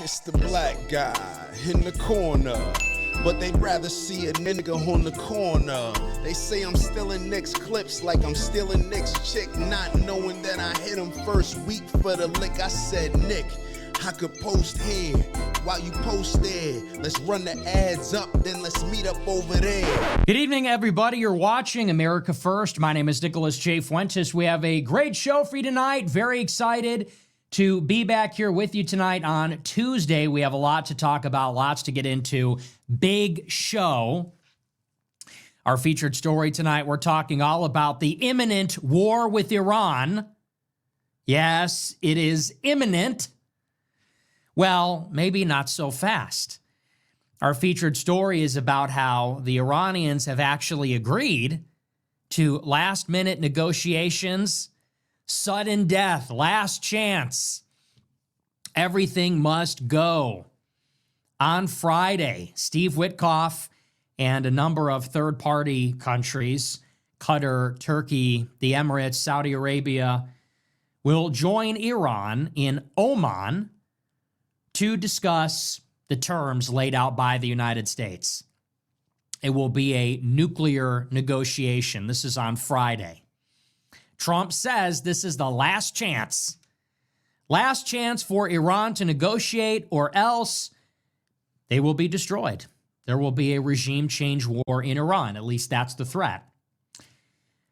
It's the black guy in the corner, but they'd rather see a nigga on the corner. They say I'm stealing Nick's clips like I'm stealing Nick's chick, not knowing that I hit him first week for the lick. I said, Nick, I could post here while you post there. Let's run the ads up, then let's meet up over there. Good evening, everybody. You're watching America First. My name is Nicholas J. Fuentes. We have a great show for you tonight. Very excited to be back here with you tonight on Tuesday. We have a lot to talk about, lots to get into. Big show. Our featured story tonight, we're talking all about the imminent war with Iran. Yes, it is imminent. Well, maybe not so fast. Our featured story is about how the Iranians have actually agreed to last-minute negotiations. Sudden death, last chance. Everything must go. On Friday, Steve Witkoff and a number of third-party countries, Qatar, Turkey, the Emirates, Saudi Arabia, will join Iran in Oman to discuss the terms laid out by the United States. It will be a nuclear negotiation. This is on Friday. Trump says this is the last chance. Last chance for Iran to negotiate, or else they will be destroyed. There will be a regime change war in Iran. At least that's the threat.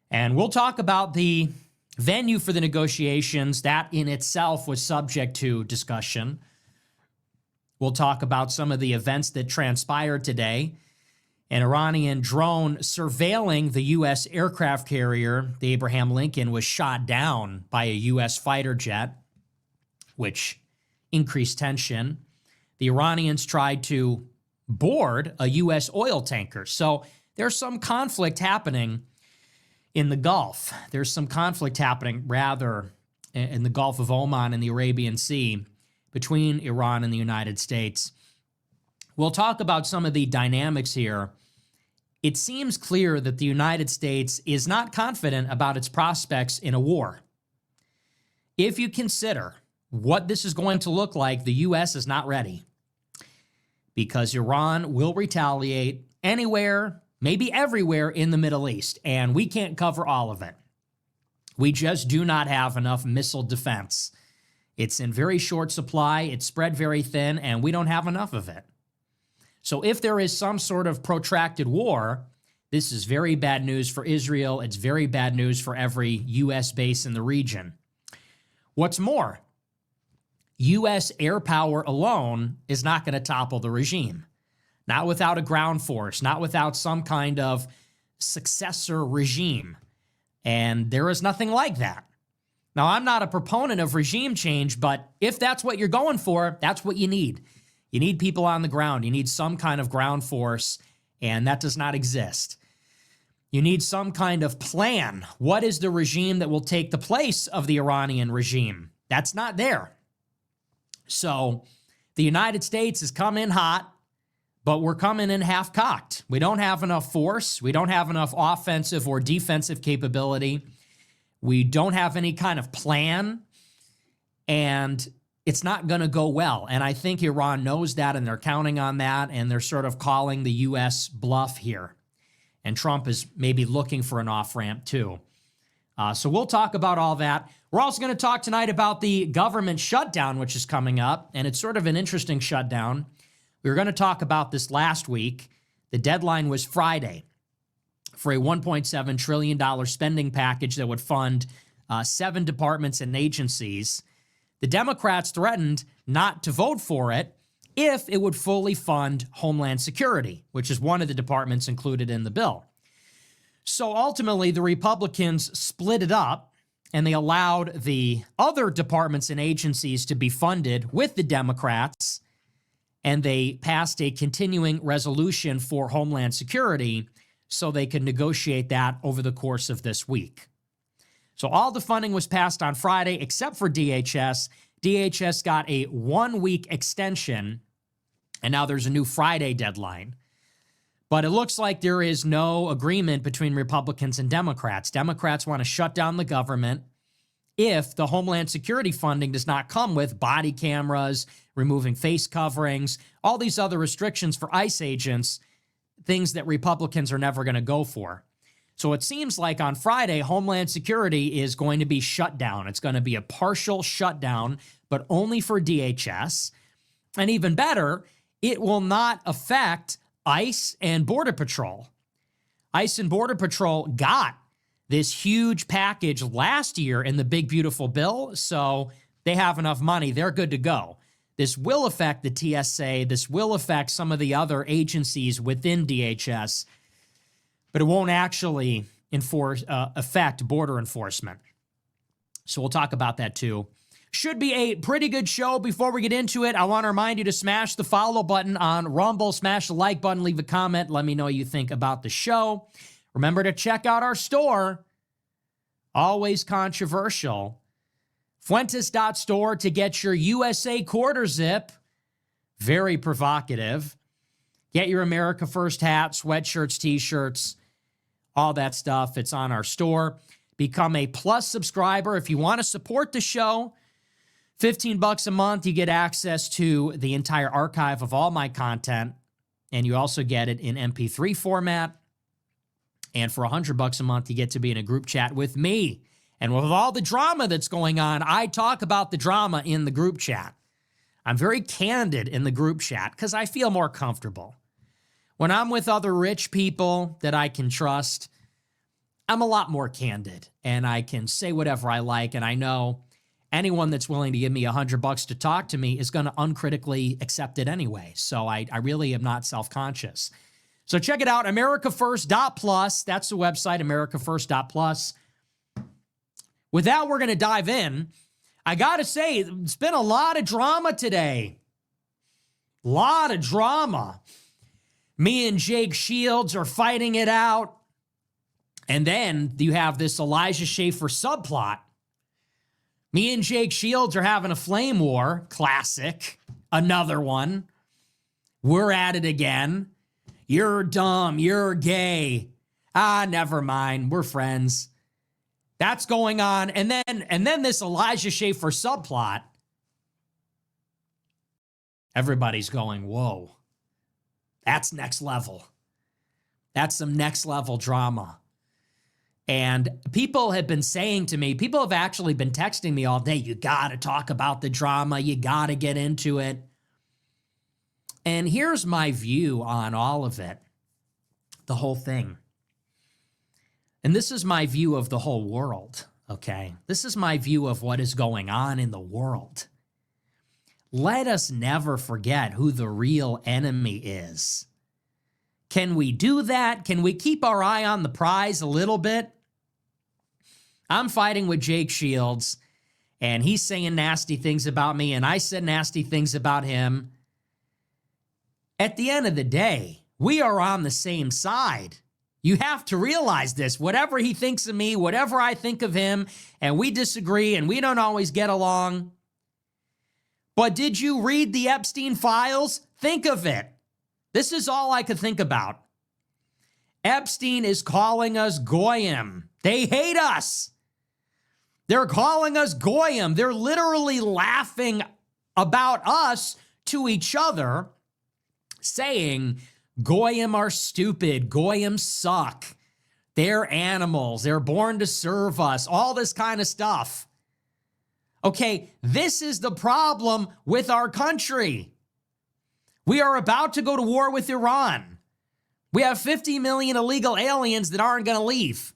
And we'll talk about the venue for the negotiations. That in itself was subject to discussion. We'll talk about some of the events that transpired today. An Iranian drone surveilling the U.S. aircraft carrier, the Abraham Lincoln, was shot down by a U.S. fighter jet, which increased tension. The Iranians tried to board a U.S. oil tanker. So there's some conflict happening in the Gulf. There's some conflict happening, rather, in the Gulf of Oman and the Arabian Sea between Iran and the United States. We'll talk about some of the dynamics here. It seems clear that the United States is not confident about its prospects in a war. If you consider what this is going to look like, the U.S. is not ready, because Iran will retaliate anywhere, maybe everywhere in the Middle East, and we can't cover all of it. We just do not have enough missile defense. It's in very short supply, it's spread very thin, and we don't have enough of it. So if there is some sort of protracted war, this is very bad news for Israel. It's very bad news for every U.S. base in the region. What's more, U.S. air power alone is not going to topple the regime. Not without a ground force, not without some kind of successor regime. And there is nothing like that. Now, I'm not a proponent of regime change, but if that's what you're going for, that's what you need. You need people on the ground. You need some kind of ground force, and that does not exist. You need some kind of plan. What is the regime that will take the place of the Iranian regime? That's not there. So the United States has come in hot, but we're coming in half-cocked. We don't have enough force. We don't have enough offensive or defensive capability. We don't have any kind of plan, and it's not going to go well. And I think Iran knows that, and they're counting on that, and they're sort of calling the U.S. bluff here. And Trump is maybe looking for an off-ramp too. So we'll talk about all that. We're also going to talk tonight about the government shutdown, which is coming up, and it's sort of an interesting shutdown. We were going to talk about this last week. The deadline was Friday for a $1.7 trillion spending package that would fund 7 departments and agencies. The Democrats threatened not to vote for it if it would fully fund Homeland Security, which is one of the departments included in the bill. So ultimately, the Republicans split it up, and they allowed the other departments and agencies to be funded with the Democrats, and they passed a continuing resolution for Homeland Security so they could negotiate that over the course of this week. So all the funding was passed on Friday, except for DHS. DHS got a 1-week extension, and now there's a new Friday deadline. But it looks like there is no agreement between Republicans and Democrats. Democrats want to shut down the government if the Homeland Security funding does not come with body cameras, removing face coverings, all these other restrictions for ICE agents, things that Republicans are never going to go for. So it seems like on Friday, Homeland Security is going to be shut down. It's going to be a partial shutdown, but only for DHS. And even better, it will not affect ICE and Border Patrol. ICE and Border Patrol got this huge package last year in the big, beautiful bill, so they have enough money. They're good to go. This will affect the TSA. This will affect some of the other agencies within DHS, but it won't actually affect border enforcement. So we'll talk about that too. Should be a pretty good show. Before we get into it, I want to remind you to smash the follow button on Rumble, smash the like button, leave a comment, let me know what you think about the show. Remember to check out our store. Always controversial. Fuentes.store to get your USA quarter zip. Very provocative. Get your America First hat, sweatshirts, t-shirts, all that stuff. It's on our store. Become a Plus subscriber if you want to support the show. $15 a month, you get access to the entire archive of all my content, and you also get it in MP3 format. And for $100 a month, you get to be in a group chat with me. And with all the drama that's going on, I talk about the drama in the group chat. I'm very candid in the group chat because I feel more comfortable. When I'm with other rich people that I can trust, I'm a lot more candid, and I can say whatever I like, and I know anyone that's willing to give me $100 to talk to me is going to uncritically accept it anyway. So I really am not self-conscious. So check it out, americafirst.plus. That's the website, americafirst.plus. With that, we're going to dive in. I got to say, it's been a lot of drama today. A lot of drama. Me and Jake Shields are fighting it out. And then you have this Elijah Schaffer subplot. Me and Jake Shields are having a flame war. Classic. Another one. We're at it again. You're dumb. You're gay. Never mind. We're friends. That's going on. And then this Elijah Schaffer subplot. Everybody's going, whoa. That's next level. That's some next level drama. And people have been saying to me, people have actually been texting me all day, you got to talk about the drama. You got to get into it. And here's my view on all of it, the whole thing. And this is my view of the whole world, okay? This is my view of what is going on in the world. Let us never forget who the real enemy is. Can we do that? Can we keep our eye on the prize a little bit? I'm fighting with Jake Shields, and he's saying nasty things about me, and I said nasty things about him. At the end of the day, we are on the same side. You have to realize this. Whatever he thinks of me, whatever I think of him, and we disagree, and we don't always get along. But did you read the Epstein files? Think of it. This is all I could think about. Epstein is calling us goyim. They hate us. They're calling us goyim. They're literally laughing about us to each other, saying goyim are stupid, goyim suck, they're animals, they're born to serve us, all this kind of stuff. Okay, this is the problem with our country. We are about to go to war with Iran. We have 50 million illegal aliens that aren't going to leave.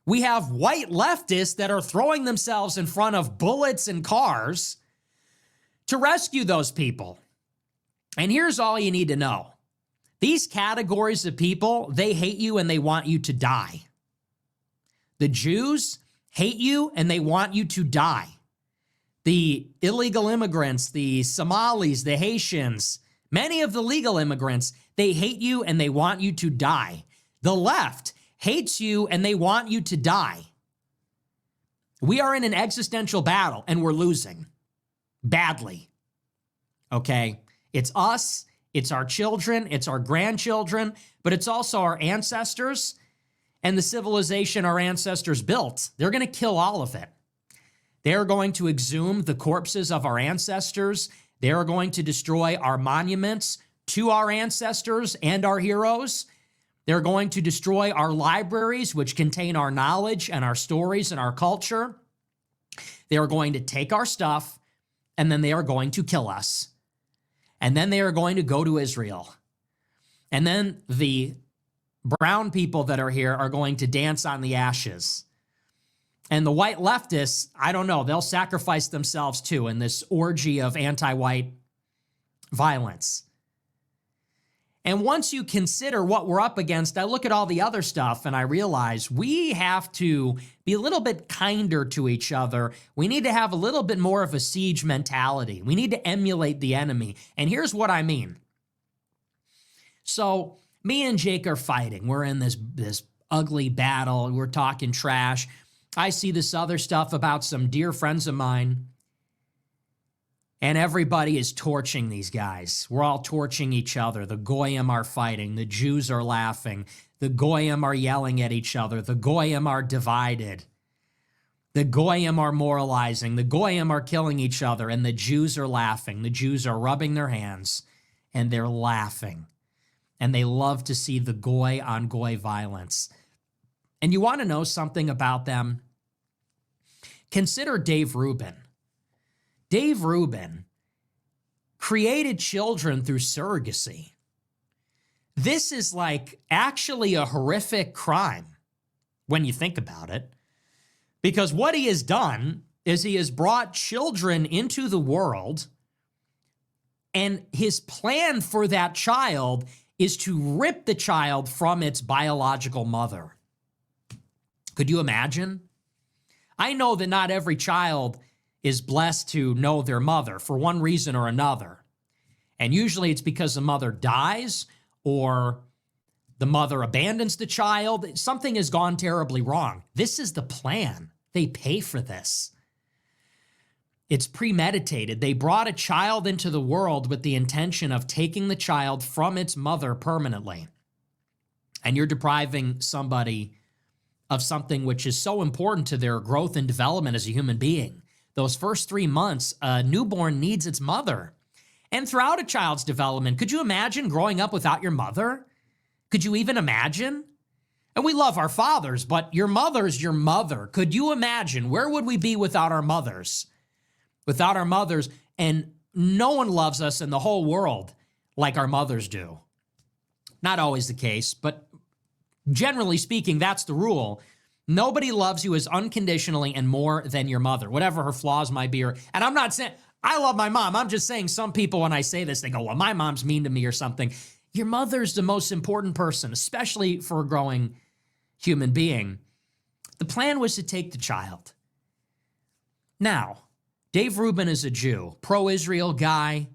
We have white leftists that are throwing themselves in front of bullets and cars to rescue those people. And here's all you need to know. These categories of people, they hate you and they want you to die. The Jews hate you and they want you to die. The illegal immigrants, the Somalis, the Haitians, many of the legal immigrants, they hate you and they want you to die. The left hates you and they want you to die. We are in an existential battle and we're losing badly. Okay? It's us, it's our children, it's our grandchildren, but it's also our ancestors and the civilization our ancestors built. They're going to kill all of it. They are going to exhume the corpses of our ancestors. They are going to destroy our monuments to our ancestors and our heroes. They're going to destroy our libraries, which contain our knowledge and our stories and our culture. They are going to take our stuff, and then they are going to kill us. And then they are going to go to Israel. And then the brown people that are here are going to dance on the ashes. And the white leftists, I don't know, they'll sacrifice themselves too in this orgy of anti-white violence. And once you consider what we're up against, I look at all the other stuff and I realize we have to be a little bit kinder to each other. We need to have a little bit more of a siege mentality. We need to emulate the enemy. And here's what I mean. So me and Jake are fighting. We're in this ugly battle. We're talking trash. I see this other stuff about some dear friends of mine. And everybody is torching these guys. We're all torching each other. The Goyim are fighting. The Jews are laughing. The Goyim are yelling at each other. The Goyim are divided. The Goyim are moralizing. The Goyim are killing each other. And the Jews are laughing. The Jews are rubbing their hands. And they're laughing. And they love to see the Goy on Goy violence. And you want to know something about them? Consider Dave Rubin. Dave Rubin created children through surrogacy. This is like actually a horrific crime when you think about it. Because what he has done is he has brought children into the world, and his plan for that child is to rip the child from its biological mother. Could you imagine? I know that not every child is blessed to know their mother for one reason or another. And usually it's because the mother dies or the mother abandons the child. Something has gone terribly wrong. This is the plan. They pay for this. It's premeditated. They brought a child into the world with the intention of taking the child from its mother permanently. And you're depriving somebody of something which is so important to their growth and development as a human being. Those first 3 months, a newborn needs its mother. And throughout a child's development, could you imagine growing up without your mother? Could you even imagine? And we love our fathers, but your mother's your mother. Could you imagine? Where would we be without our mothers? Without our mothers, and no one loves us in the whole world like our mothers do. Not always the case, but generally speaking, that's the rule. Nobody loves you as unconditionally and more than your mother, whatever her flaws might be. And I'm not saying, I love my mom. I'm just saying some people, when I say this, they go, well, my mom's mean to me or something. Your mother's the most important person, especially for a growing human being. The plan was to take the child. Now, Dave Rubin is a Jew, pro-Israel guy.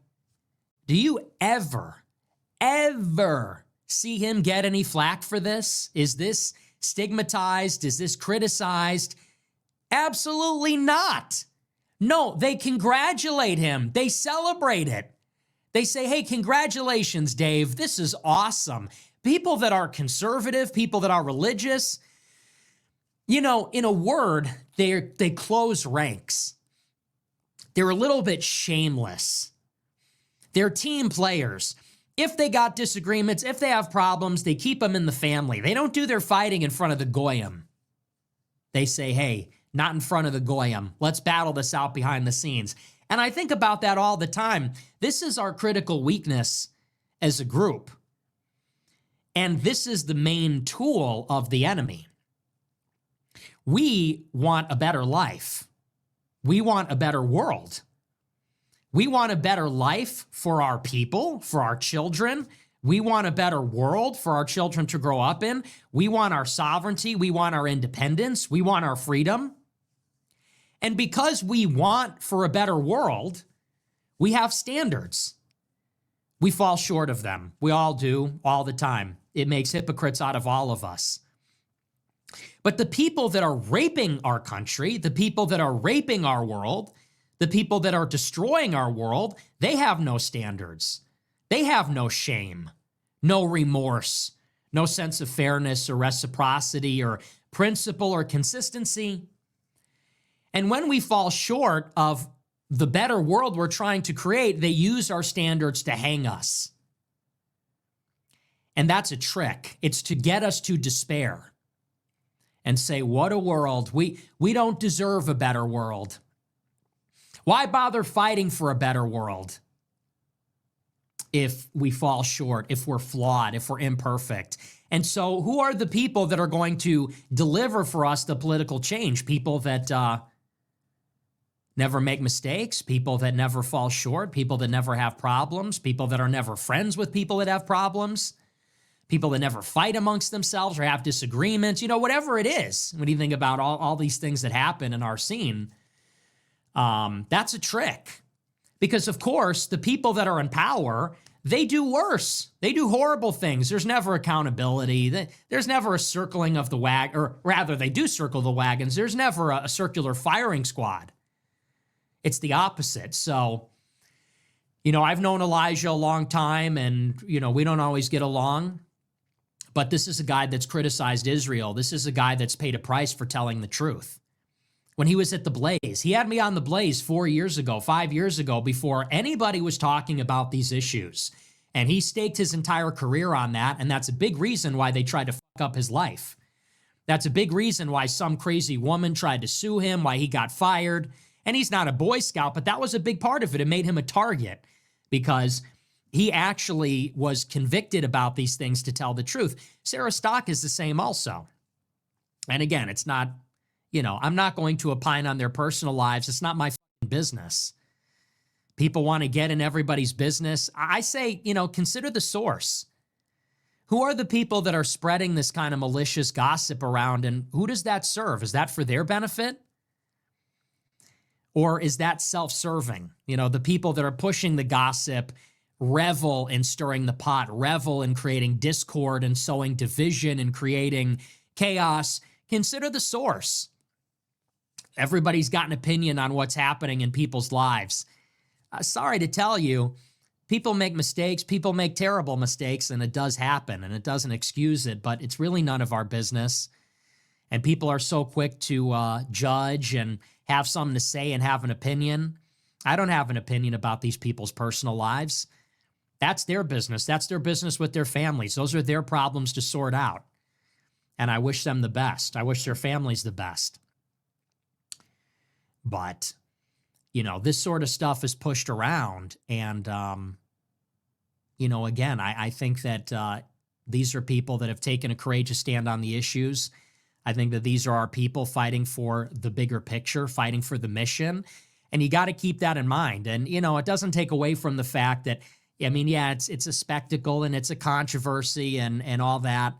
Do you ever see him get any flack for this? Is this stigmatized? Is this criticized? Absolutely not. No, they congratulate him. They celebrate it. They say, hey, congratulations, Dave. This is awesome. People that are conservative, people that are religious, you know, in a word, they close ranks. They're a little bit shameless. They're team players. If they got disagreements, if they have problems, they keep them in the family. They don't do their fighting in front of the Goyim. They say, hey, not in front of the Goyim. Let's battle this out behind the scenes. And I think about that all the time. This is our critical weakness as a group. And this is the main tool of the enemy. We want a better life. We want a better world. We want a better life for our people, for our children. We want a better world for our children to grow up in. We want our sovereignty. We want our independence. We want our freedom. And because we want for a better world, we have standards. We fall short of them. We all do, all the time. It makes hypocrites out of all of us. But the people that are raping our country, the people that are raping our world, the people that are destroying our world, they have no standards. They have no shame, no remorse, no sense of fairness or reciprocity or principle or consistency. And when we fall short of the better world we're trying to create, they use our standards to hang us. And that's a trick. It's to get us to despair and say, what a world. We don't deserve a better world. Why bother fighting for a better world if we fall short, if we're flawed, if we're imperfect? And so who are the people that are going to deliver for us the political change? People that never make mistakes, people that never fall short, people that never have problems, people that are never friends with people that have problems, people that never fight amongst themselves or have disagreements, whatever it is. When you think about all these things that happen in our scene, that's a trick. Because, of course, the people that are in power, they do worse. They do horrible things. There's never accountability. There's never a circling of the wagon, or rather, they do circle the wagons. There's never a circular firing squad. It's the opposite. So, I've known Elijah a long time, and, we don't always get along. But this is a guy that's criticized Israel. This is a guy that's paid a price for telling the truth. When he was at the Blaze, he had me on the Blaze 5 years ago, before anybody was talking about these issues. And he staked his entire career on that, and that's a big reason why they tried to fuck up his life. That's a big reason why some crazy woman tried to sue him, why he got fired. And he's not a Boy Scout, but that was a big part of it. It made him a target because he actually was convicted about these things to tell the truth. Sarah Stock is the same also. And again, it's not, I'm not going to opine on their personal lives. It's not my business. People want to get in everybody's business. I say, consider the source. Who are the people that are spreading this kind of malicious gossip around, and who does that serve? Is that for their benefit? Or is that self-serving? The people that are pushing the gossip revel in stirring the pot, revel in creating discord and sowing division and creating chaos. Consider the source. Everybody's got an opinion on what's happening in people's lives. Sorry to tell you, people make mistakes, people make terrible mistakes, and it does happen, and it doesn't excuse it, but it's really none of our business. And people are so quick to judge and have something to say and have an opinion. I don't have an opinion about these people's personal lives. That's their business. That's their business with their families. Those are their problems to sort out. And I wish them the best. I wish their families the best. But, this sort of stuff is pushed around. And, again, I think that these are people that have taken a courageous stand on the issues. I think that these are our people fighting for the bigger picture, fighting for the mission. And you got to keep that in mind. And, it doesn't take away from the fact that, it's a spectacle and it's a controversy and all that.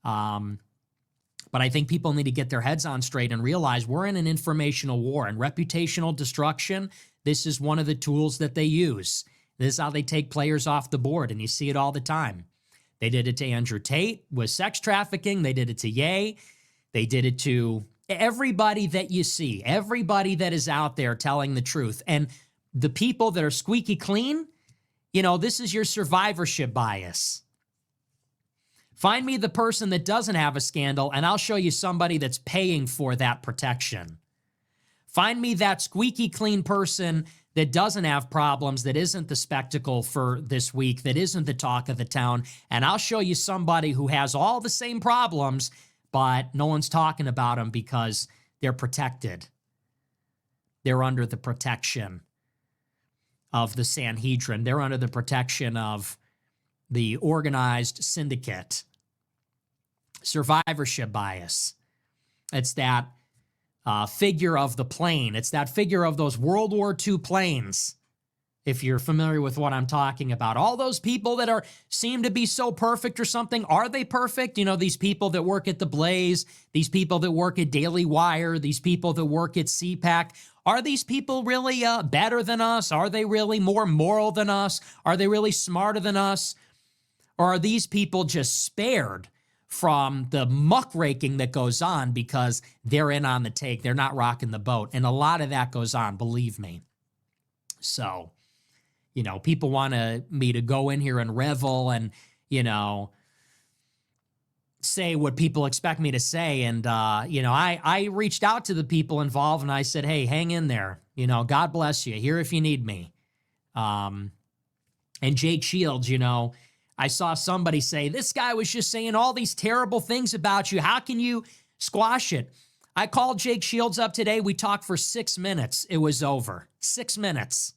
But I think people need to get their heads on straight and realize we're in an informational war, and reputational destruction, this is one of the tools that they use. This is how they take players off the board, and you see it all the time. They did it to Andrew Tate with sex trafficking. They did it to Ye. They did it to everybody that you see, everybody that is out there telling the truth. And the people that are squeaky clean, this is your survivorship bias. Find me the person that doesn't have a scandal, and I'll show you somebody that's paying for that protection. Find me that squeaky clean person that doesn't have problems, that isn't the spectacle for this week, that isn't the talk of the town, and I'll show you somebody who has all the same problems, but no one's talking about them because they're protected. They're under the protection of the Sanhedrin. They're under the protection of the organized syndicate. Survivorship bias. It's that figure of the plane. It's that figure of those World War II planes. If you're familiar with what I'm talking about, all those people that seem to be so perfect or something, are they perfect? These people that work at the Blaze, these people that work at Daily Wire, these people that work at CPAC, are these people really better than us? Are they really more moral than us? Are they really smarter than us? Or are these people just spared from the muckraking that goes on because they're in on the take? They're not rocking the boat. And a lot of that goes on, believe me. So, people want me to go in here and revel and, say what people expect me to say. And, I reached out to the people involved and I said, hey, hang in there. God bless you. Here if you need me. And Jake Shields, I saw somebody say, this guy was just saying all these terrible things about you. How can you squash it? I called Jake Shields up today. We talked for 6 minutes. It was over. 6 minutes.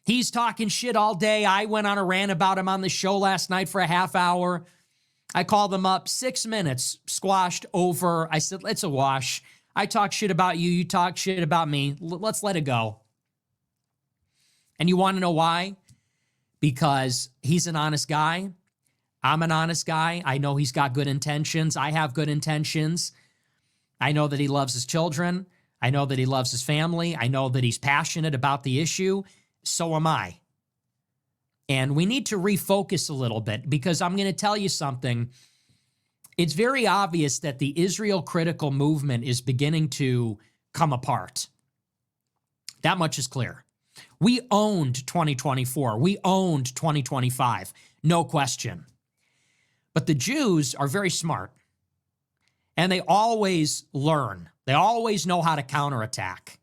He's talking shit all day. I went on a rant about him on the show last night for a half hour. I called him up, 6 minutes, squashed, over. I said, it's a wash. I talk shit about you. You talk shit about me. Let's let it go. And you want to know why? Because he's an honest guy. I'm an honest guy. I know he's got good intentions. I have good intentions. I know that he loves his children. I know that he loves his family. I know that he's passionate about the issue. So am I. And we need to refocus a little bit because I'm going to tell you something. It's very obvious that the Israel critical movement is beginning to come apart. That much is clear. We owned 2024. We owned 2025. No question. But the Jews are very smart. And they always learn. They always know how to counterattack.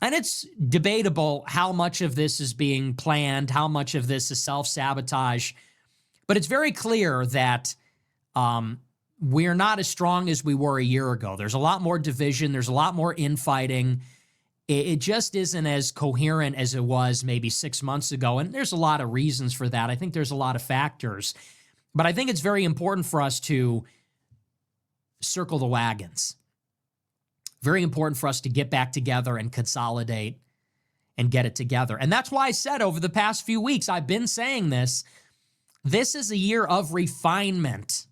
And it's debatable how much of this is being planned, how much of this is self-sabotage. But it's very clear that we're not as strong as we were a year ago. There's a lot more division. There's a lot more infighting. It just isn't as coherent as it was maybe 6 months ago. And there's a lot of reasons for that. I think there's a lot of factors. But I think it's very important for us to circle the wagons. Very important for us to get back together and consolidate and get it together. And that's why I said over the past few weeks, I've been saying this is a year of refinement.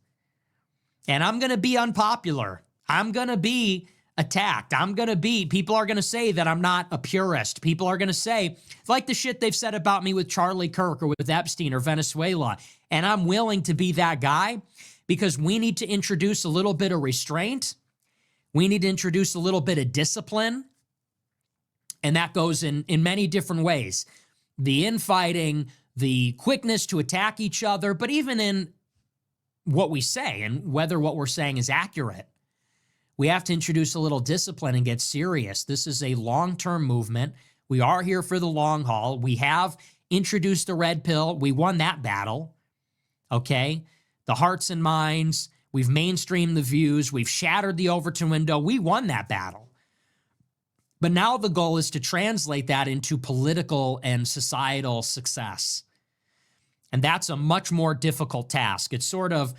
And I'm going to be unpopular. I'm going to be attacked. People are going to say that I'm not a purist. People are going to say, like the shit they've said about me with Charlie Kirk or with Epstein or Venezuela. And I'm willing to be that guy because we need to introduce a little bit of restraint. We need to introduce a little bit of discipline. And that goes in many different ways. The infighting, the quickness to attack each other, but even in what we say and whether what we're saying is accurate. We have to introduce a little discipline and get serious. This is a long-term movement. We are here for the long haul. We have introduced the red pill. We won that battle. Okay? The hearts and minds. We've mainstreamed the views. We've shattered the Overton window. We won that battle. But now the goal is to translate that into political and societal success. And that's a much more difficult task. It's sort of,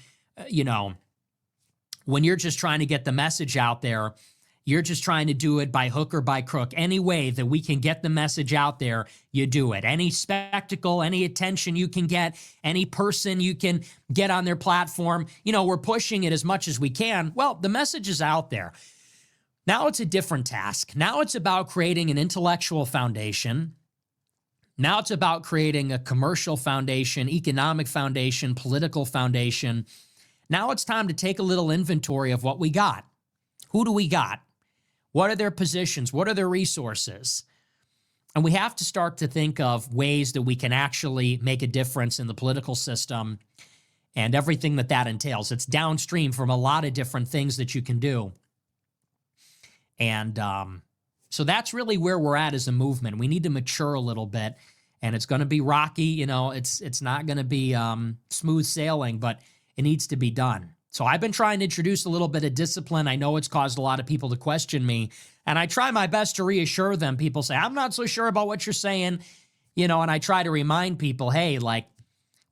when you're just trying to get the message out there, you're just trying to do it by hook or by crook. Any way that we can get the message out there, you do it. Any spectacle, any attention you can get, any person you can get on their platform, we're pushing it as much as we can. Well, the message is out there. Now it's a different task. Now it's about creating an intellectual foundation. Now it's about creating a commercial foundation, economic foundation, political foundation. Now it's time to take a little inventory of what we got. Who do we got? What are their positions? What are their resources? And we have to start to think of ways that we can actually make a difference in the political system and everything that entails. It's downstream from a lot of different things that you can do. And so that's really where we're at as a movement. We need to mature a little bit, and it's going to be rocky. It's not going to be smooth sailing, but it needs to be done. So I've been trying to introduce a little bit of discipline. I know it's caused a lot of people to question me, and I try my best to reassure them. People say, I'm not so sure about what you're saying, and I try to remind people, hey,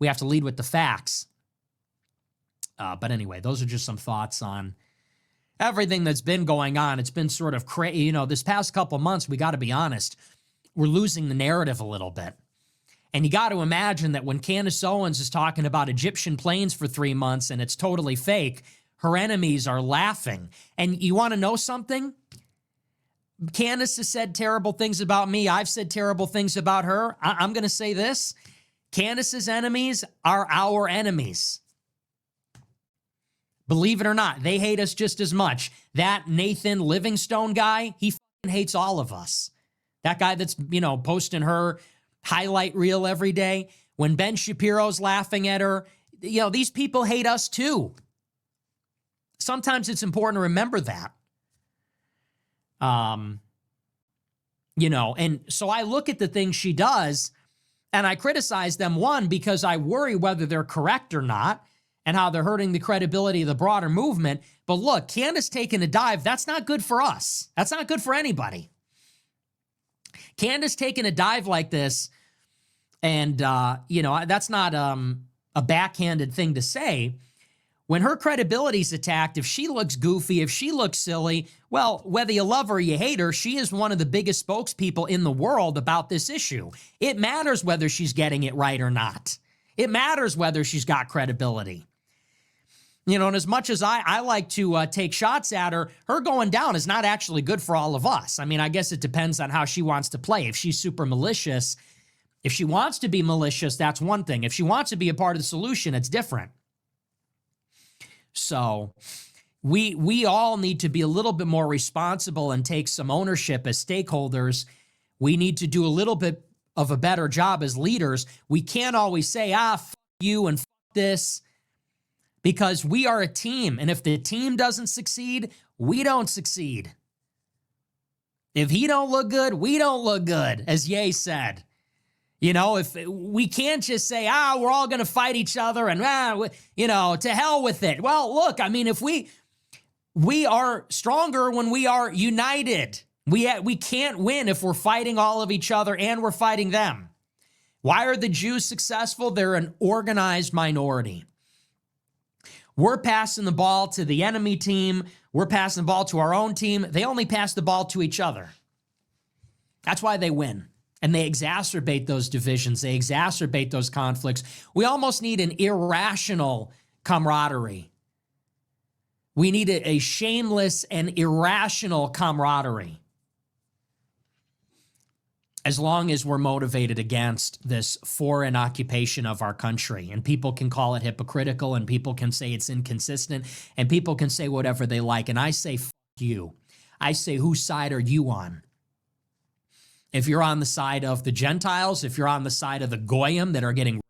we have to lead with the facts. But anyway, those are just some thoughts on everything that's been going on. It's been sort of crazy. This past couple months, we got to be honest, we're losing the narrative a little bit. And you got to imagine that when Candace Owens is talking about Egyptian planes for 3 months and it's totally fake, her enemies are laughing. And you want to know something? Candace has said terrible things about me. I've said terrible things about her. I'm going to say this. Candace's enemies are our enemies. Believe it or not, they hate us just as much. That Nathan Livingstone guy, he fucking hates all of us. That guy that's, posting her highlight reel every day. When Ben Shapiro's laughing at her, these people hate us too. Sometimes it's important to remember that. And so I look at the things she does and I criticize them, one, because I worry whether they're correct or not and how they're hurting the credibility of the broader movement. But look, Candace taking a dive, that's not good for us. That's not good for anybody. Candace taking a dive like this, and, that's not a backhanded thing to say. When her credibility's attacked, if she looks goofy, if she looks silly, well, whether you love her or you hate her, she is one of the biggest spokespeople in the world about this issue. It matters whether she's getting it right or not. It matters whether she's got credibility. And as much as I like to take shots at her, her going down is not actually good for all of us. I mean, I guess it depends on how she wants to play. If she's super malicious, if she wants to be malicious, that's one thing. If she wants to be a part of the solution, it's different. So we all need to be a little bit more responsible and take some ownership as stakeholders. We need to do a little bit of a better job as leaders. We can't always say, f you and f this, because we are a team. And if the team doesn't succeed, we don't succeed. If he don't look good, we don't look good, as Ye said. If we can't just say, we're all going to fight each other and, to hell with it. Well, look, I mean, if we are stronger when we are united. We can't win if we're fighting all of each other and we're fighting them. Why are the Jews successful? They're an organized minority. We're passing the ball to the enemy team. We're passing the ball to our own team. They only pass the ball to each other. That's why they win. And they exacerbate those divisions. They exacerbate those conflicts. We almost need an irrational camaraderie. We need a shameless and irrational camaraderie. As long as we're motivated against this foreign occupation of our country. And people can call it hypocritical, and people can say it's inconsistent, and people can say whatever they like. And I say, f you. I say, whose side are you on? If you're on the side of the Gentiles, if you're on the side of the Goyim that are getting raped,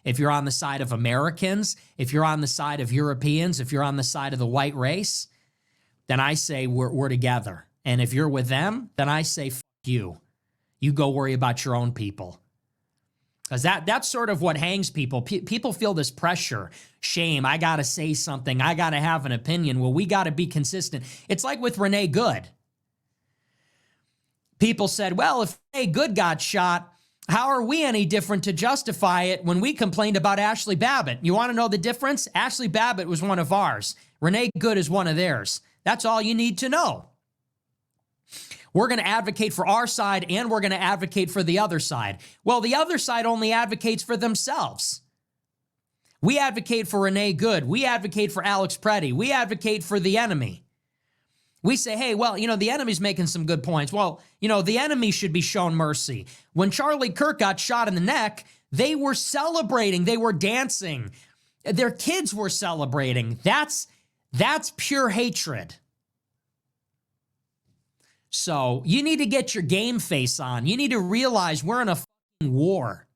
if you're on the side of Americans, if you're on the side of Europeans, if you're on the side of the white race, then I say we're together. And if you're with them, then I say, f you. You go worry about your own people. Because that's sort of what hangs people. People feel this pressure, shame. I got to say something. I got to have an opinion. Well, we got to be consistent. It's like with Renee Good. People said, well, if Renee Good got shot, how are we any different to justify it when we complained about Ashley Babbitt? You want to know the difference? Ashley Babbitt was one of ours. Renee Good is one of theirs. That's all you need to know. We're going to advocate for our side and we're going to advocate for the other side. Well, the other side only advocates for themselves. We advocate for Renee Good. We advocate for Alex Preddy. We advocate for the enemy. We say, hey, well, the enemy's making some good points. Well, the enemy should be shown mercy. When Charlie Kirk got shot in the neck, they were celebrating. They were dancing. Their kids were celebrating. That's pure hatred. So you need to get your game face on. You need to realize we're in a fucking war.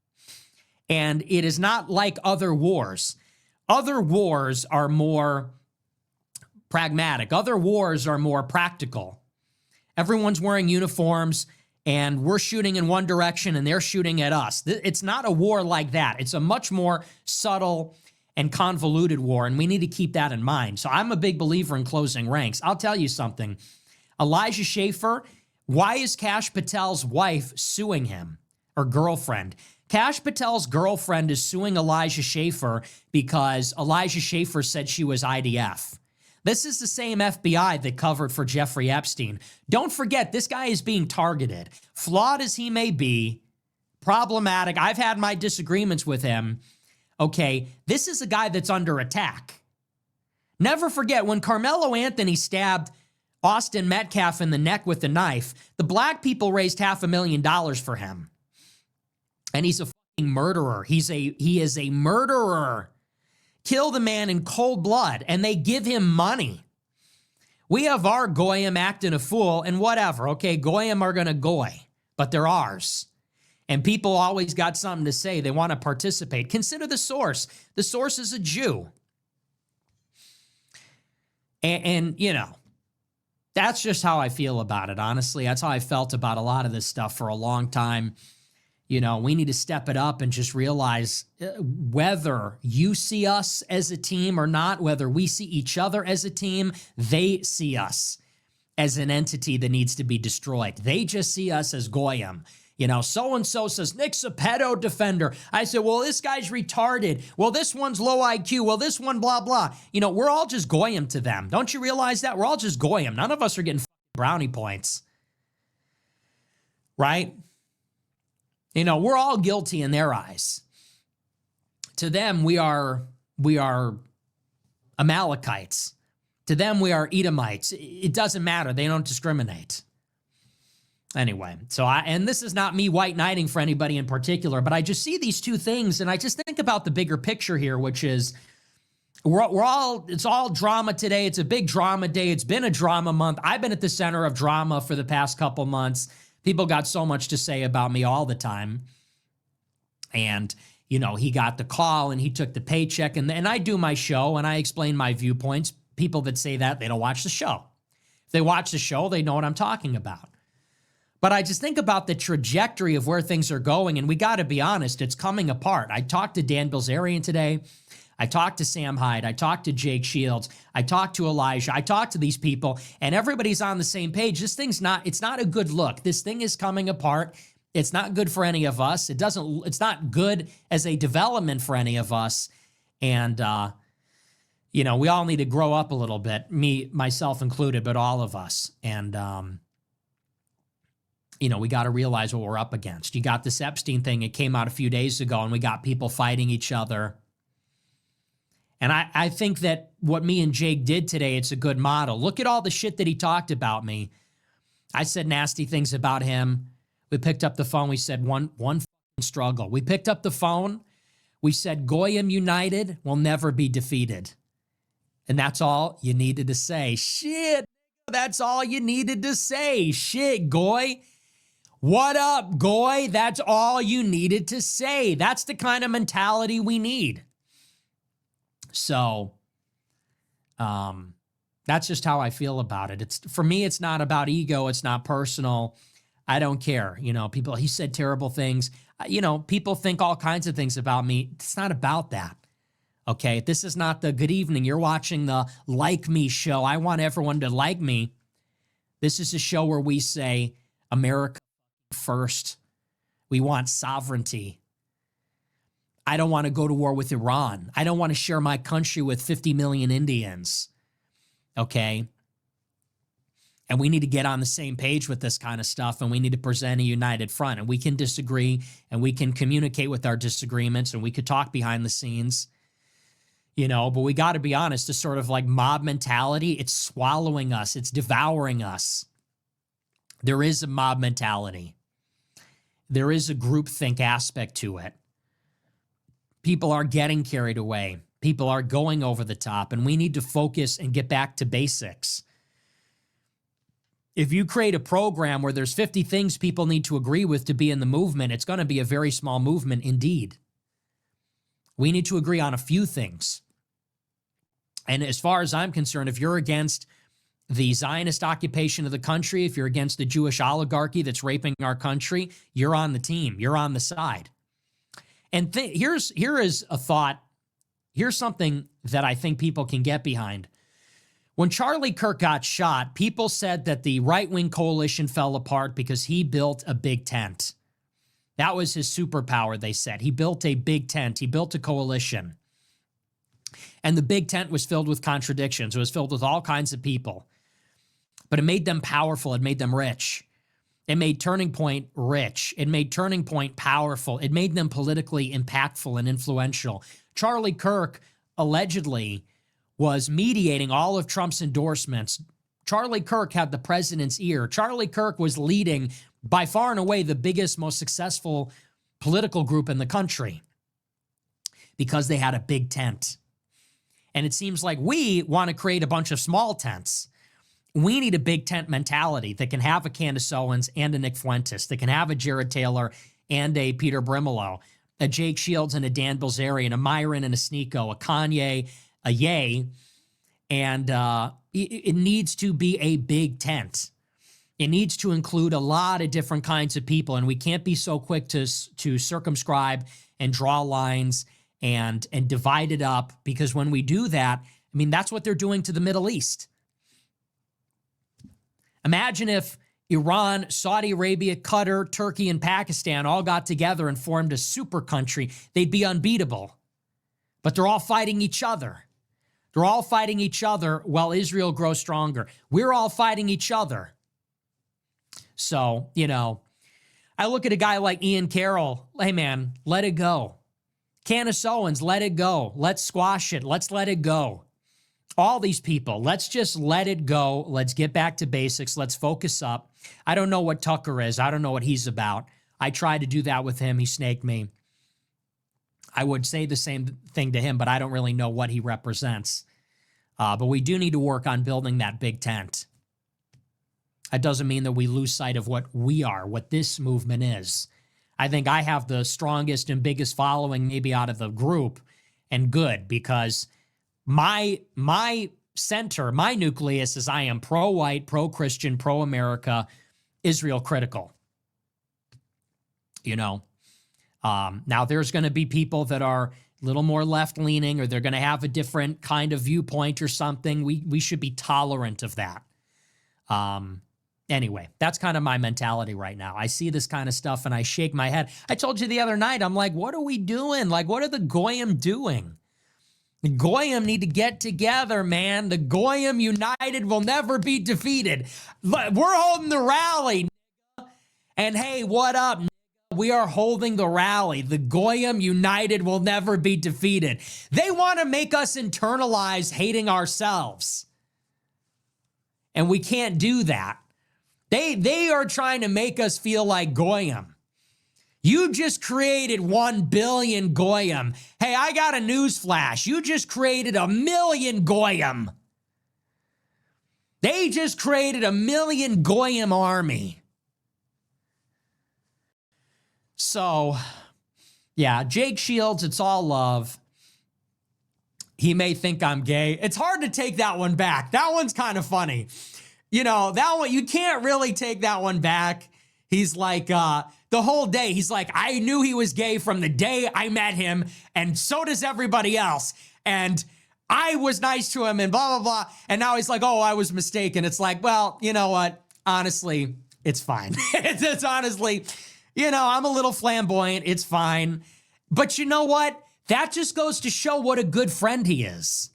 And it is not like other wars. Other wars are more pragmatic. Other wars are more practical. Everyone's wearing uniforms and we're shooting in one direction and they're shooting at us. It's not a war like that. It's a much more subtle and convoluted war, and we need to keep that in mind. So I'm a big believer in closing ranks. I'll tell you something. Elijah Schaffer, why is Kash Patel's wife suing him, or girlfriend? Kash Patel's girlfriend is suing Elijah Schaffer because Elijah Schaffer said she was IDF. This is the same FBI that covered for Jeffrey Epstein. Don't forget, this guy is being targeted. Flawed as he may be, problematic. I've had my disagreements with him. Okay, this is a guy that's under attack. Never forget, when Carmelo Anthony stabbed Austin Metcalf in the neck with a knife, the black people raised $500,000 for him. And he's a fucking murderer. He is a murderer. Killed a man in cold blood, and they give him money. We have our Goyim acting a fool, and whatever. Okay, Goyim are going to goy, but they're ours. And people always got something to say. They want to participate. Consider the source. The source is a Jew. And you know, that's just how I feel about it, honestly. That's how I felt about a lot of this stuff for a long time. You know, we need to step it up and just realize whether you see us as a team or not, whether we see each other as a team, they see us as an entity that needs to be destroyed. They just see us as Goyim. You know, so-and-so says, Nick's a pedo defender. I said, well, this guy's retarded. Well, this one's low IQ. Well, this one, blah, blah. You know, we're all just Goyim to them. Don't you realize that? We're all just Goyim. None of us are getting brownie points. Right? You know, we're all guilty in their eyes. To them, we are Amalekites. To them, we are Edomites. It doesn't matter. They don't discriminate. Anyway, and this is not me white knighting for anybody in particular, but I just see these two things and I just think about the bigger picture here, which is it's all drama today. It's a big drama day. It's been a drama month. I've been at the center of drama for the past couple months. People got so much to say about me all the time. And, you know, he got the call and he took the paycheck and I do my show and I explain my viewpoints. People that say that, they don't watch the show. If they watch the show, they know what I'm talking about. But I just think about the trajectory of where things are going, and we got to be honest, it's coming apart. I talked to Dan Bilzerian today. I talked to Sam Hyde. I talked to Jake Shields. I talked to Elijah. I talked to these people, and everybody's on the same page. This thing's it's not a good look. This thing is coming apart. It's not good for any of us. It's not good as a development for any of us. And, you know, we all need to grow up a little bit, me, myself included, but all of us. And, you know, we got to realize what we're up against. You got this Epstein thing. It came out a few days ago, and we got people fighting each other. And I think that what me and Jake did today, it's a good model. Look at all the shit that he talked about me. I said nasty things about him. We picked up the phone. We said one struggle. We picked up the phone. We said Goyim United will never be defeated. And that's all you needed to say. Shit, that's all you needed to say. Shit, Goy. What up, Goy? That's all you needed to say. That's the kind of mentality we need. So, that's just how I feel about it. For me, it's not about ego. It's not personal. I don't care. You know, he said terrible things. You know, people think all kinds of things about me. It's not about that. Okay, this is not the good evening. You're watching the Like Me show. I want everyone to like me. This is a show where we say America first. We want sovereignty. I don't want to go to war with Iran. I don't want to share my country with 50 million Indians. Okay? And we need to get on the same page with this kind of stuff, and we need to present a united front. And we can disagree, and we can communicate with our disagreements, and we could talk behind the scenes. You know, but we got to be honest, this sort of like mob mentality, it's swallowing us. It's devouring us. There is a mob mentality. There is a groupthink aspect to it. People are getting carried away. People are going over the top, and we need to focus and get back to basics. If you create a program where there's 50 things people need to agree with to be in the movement, it's going to be a very small movement indeed. We need to agree on a few things. And as far as I'm concerned, if you're against the Zionist occupation of the country, if you're against the Jewish oligarchy that's raping our country, you're on the team. You're on the side. And here is a thought. Here's something that I think people can get behind. When Charlie Kirk got shot, people said that the right-wing coalition fell apart because he built a big tent. That was his superpower, they said. He built a big tent. He built a coalition. And the big tent was filled with contradictions. It was filled with all kinds of people. But it made them powerful. It made them rich. It made Turning Point rich. It made Turning Point powerful. It made them politically impactful and influential. Charlie Kirk allegedly was mediating all of Trump's endorsements. Charlie Kirk had the president's ear. Charlie Kirk was leading by far and away the biggest, most successful political group in the country because they had a big tent. And it seems like we want to create a bunch of small tents. We need a big tent mentality that can have a Candace Owens and a Nick Fuentes, that can have a Jared Taylor and a Peter Brimelow, a Jake Shields and a Dan Bilzerian, a Myron and a Sneeko, a Kanye, a Ye, and it needs to be a big tent. It needs to include a lot of different kinds of people, and we can't be so quick to circumscribe and draw lines and divide it up, because when we do that, I mean, that's what they're doing to the Middle East. Imagine if Iran, Saudi Arabia, Qatar, Turkey, and Pakistan all got together and formed a super country. They'd be unbeatable. But they're all fighting each other. They're all fighting each other while Israel grows stronger. We're all fighting each other. So, you know, I look at a guy like Ian Carroll. Hey, man, let it go. Candace Owens, let it go. Let's squash it. Let's let it go. All these people, let's just let it go. Let's get back to basics. Let's focus up. I don't know what Tucker is. I don't know what he's about. I tried to do that with him. He snaked me. I would say the same thing to him, but I don't really know what he represents. But we do need to work on building that big tent. That doesn't mean that we lose sight of what we are, what this movement is. I think I have the strongest and biggest following maybe out of the group, and good, because my center, my nucleus is I am pro-white, pro-Christian, pro-America, Israel critical. You know, now there's going to be people that are a little more left-leaning, or they're going to have a different kind of viewpoint or something. We should be tolerant of that. Anyway, that's kind of my mentality right now. I see this kind of stuff and I shake my head. I told you the other night, I'm like, what are we doing? Like, what are the Goyim doing? The Goyim need to get together, man. The Goyim united will never be defeated. We're holding the rally. And hey, what up? We are holding the rally. The Goyim united will never be defeated. They want to make us internalize hating ourselves. And we can't do that. They are trying to make us feel like Goyim. You just created 1 billion Goyim. Hey, I got a news flash. You just created 1 million Goyim. They just created 1 million Goyim army. So, yeah, Jake Shields, it's all love. He may think I'm gay. It's hard to take that one back. That one's kind of funny. You know, that one, you can't really take that one back. He's like, the whole day, he's like, I knew he was gay from the day I met him, and so does everybody else. And I was nice to him and blah, blah, blah. And now he's like, oh, I was mistaken. It's like, well, you know what? Honestly, it's fine. it's honestly, you know, I'm a little flamboyant. It's fine. But you know what? That just goes to show what a good friend he is.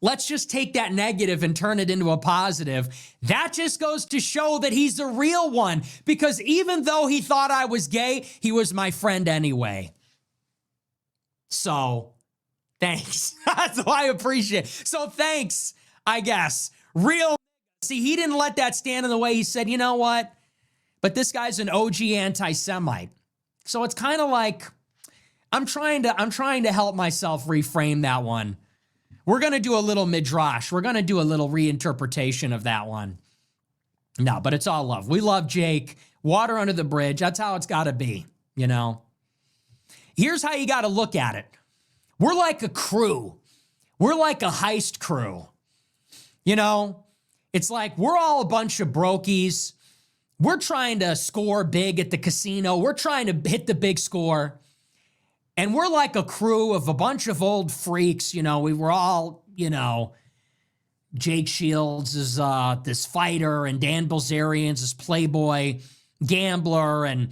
Let's just take that negative and turn it into a positive. That just goes to show that he's a real one, because even though he thought I was gay, he was my friend anyway. So, thanks. So I appreciate it. So thanks, I guess. Real. See, he didn't let that stand in the way. He said, you know what? But this guy's an OG anti-Semite. So it's kind of like, I'm trying to help myself reframe that one. We're going to do a little midrash. We're going to do a little reinterpretation of that one. No, but it's all love. We love Jake. Water under the bridge. That's how it's got to be, you know. Here's how you got to look at it. We're like a crew. We're like a heist crew. You know, it's like we're all a bunch of brokies. We're trying to score big at the casino. We're trying to hit the big score. And we're like a crew of a bunch of old freaks. You know, we were all, you know, Jake Shields is this fighter, and Dan Bilzerian's this playboy gambler, and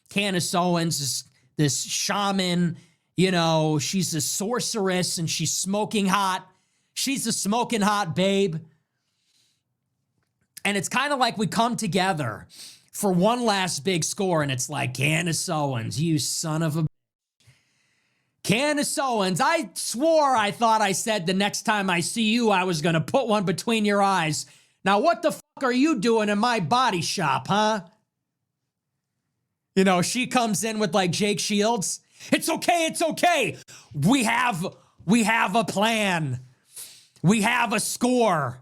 Candace Owens is this shaman. You know, she's a sorceress and she's smoking hot. She's a smoking hot babe. And it's kind of like we come together for one last big score, and it's like, Candace Owens, you son of a... Candace Owens, I swore I thought I said the next time I see you, I was going to put one between your eyes. Now, what the fuck are you doing in my body shop, huh? You know, she comes in with like Jake Shields. It's okay, it's okay. We have a plan. We have a score.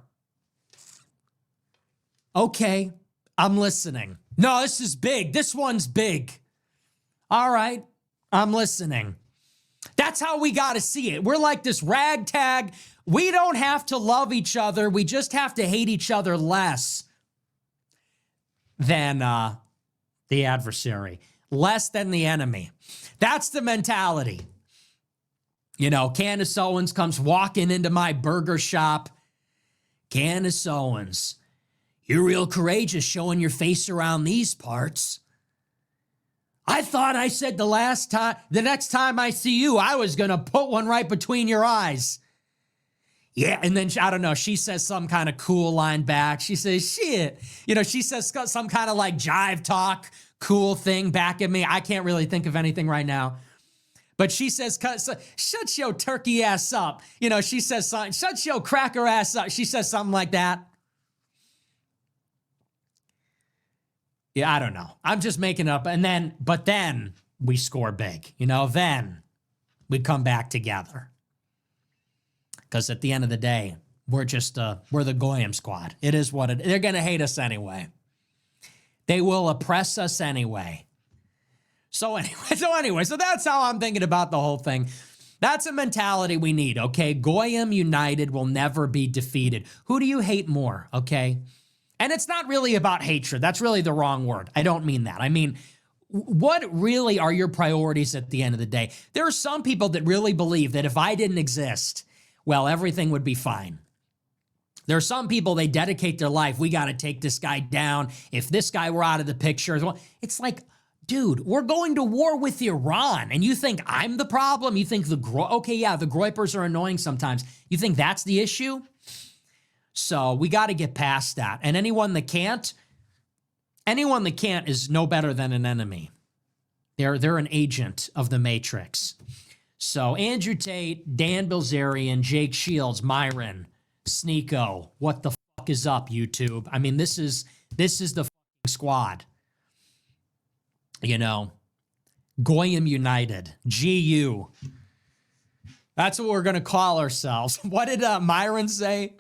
Okay, I'm listening. No, this is big. This one's big. All right, I'm listening. That's That's how we got to see it. We're like this ragtag. We don't have to love each other. We just have to hate each other less than the adversary, less than the enemy. That's the mentality. You know, Candace Owens comes walking into my burger shop. Candace Owens, you're real courageous showing your face around these parts. I thought I said the next time I see you, I was going to put one right between your eyes. Yeah, and then, I don't know, she says some kind of cool line back. She says, shit. You know, she says some kind of like jive talk, cool thing back at me. I can't really think of anything right now. But she says, shut your turkey ass up. You know, she says something, shut your cracker ass up. She says something like that. Yeah, I don't know. I'm just making up. But then we score big. You know, then we come back together. Because at the end of the day, we're the Goyim squad. It is what they're going to hate us anyway. They will oppress us anyway. So anyway, so that's how I'm thinking about the whole thing. That's a mentality we need, okay? Goyim united will never be defeated. Who do you hate more, okay? And it's not really about hatred. That's really the wrong word. I don't mean that. I mean, what really are your priorities at the end of the day? There are some people that really believe that if I didn't exist, well, everything would be fine. There are some people, they dedicate their life. We got to take this guy down. If this guy were out of the picture, well, it's like, dude, we're going to war with Iran, and you think I'm the problem? You think the Groypers are annoying sometimes. You think that's the issue? So we got to get past that. And anyone that can't is no better than an enemy. They're an agent of the Matrix. So Andrew Tate, Dan Bilzerian, Jake Shields, Myron, Sneeko, what the fuck is up, YouTube? I mean, this is the fucking squad. You know, Goyim United, GU. That's what we're going to call ourselves. What did Myron say?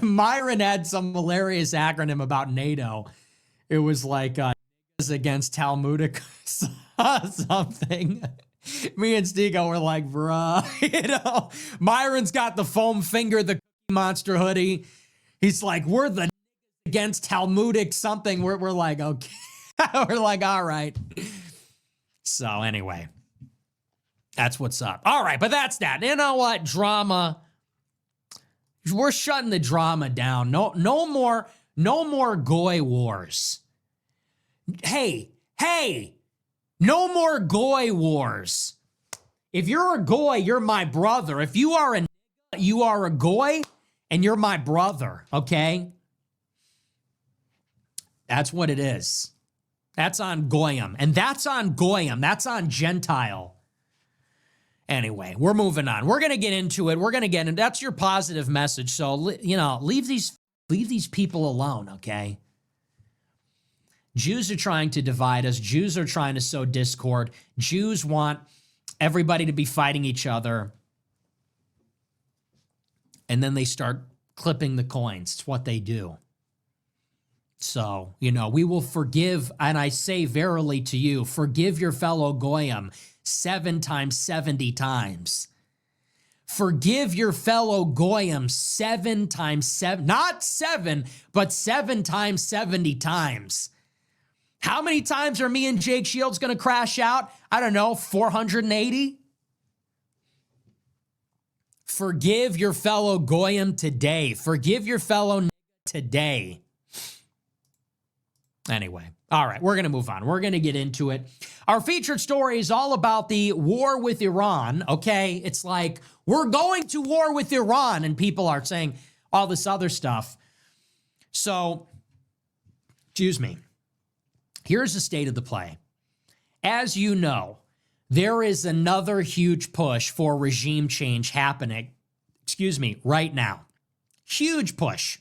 Myron had some hilarious acronym about NATO. It was like against Talmudic something. Me and Sneeko were like, bruh, you know, Myron's got the foam finger, the monster hoodie. He's like, we're the against Talmudic something. We're like, okay. We're like, all right. So anyway, that's what's up. All right, but that's that. You know what? Drama. We're shutting the drama down. No more Goy wars. Hey, no more Goy wars. If you're a Goy, you're my brother. If you are a Goy, and you're my brother, okay? That's what it is. That's on Goyim. And that's on Goyim. That's on Gentile. Anyway, we're moving on. We're going to get into it. That's your positive message. So, you know, leave these people alone, okay? Jews are trying to divide us. Jews are trying to sow discord. Jews want everybody to be fighting each other. And then they start clipping the coins. It's what they do. So, you know, we will forgive, and I say verily to you, forgive your fellow Goyim 7 times 70 times. Forgive your fellow Goyim 7 times 7, not 7, but 7 times 70 times. How many times are me and Jake Shields going to crash out? I don't know, 480? Forgive your fellow Goyim today. Forgive your fellow today. Anyway, all right, we're going to move on. We're going to get into it. Our featured story is all about the war with Iran, okay? It's like, we're going to war with Iran, and people are saying all this other stuff. So, excuse me. Here's the state of the play. As you know, there is another huge push for regime change happening, right now. Huge push.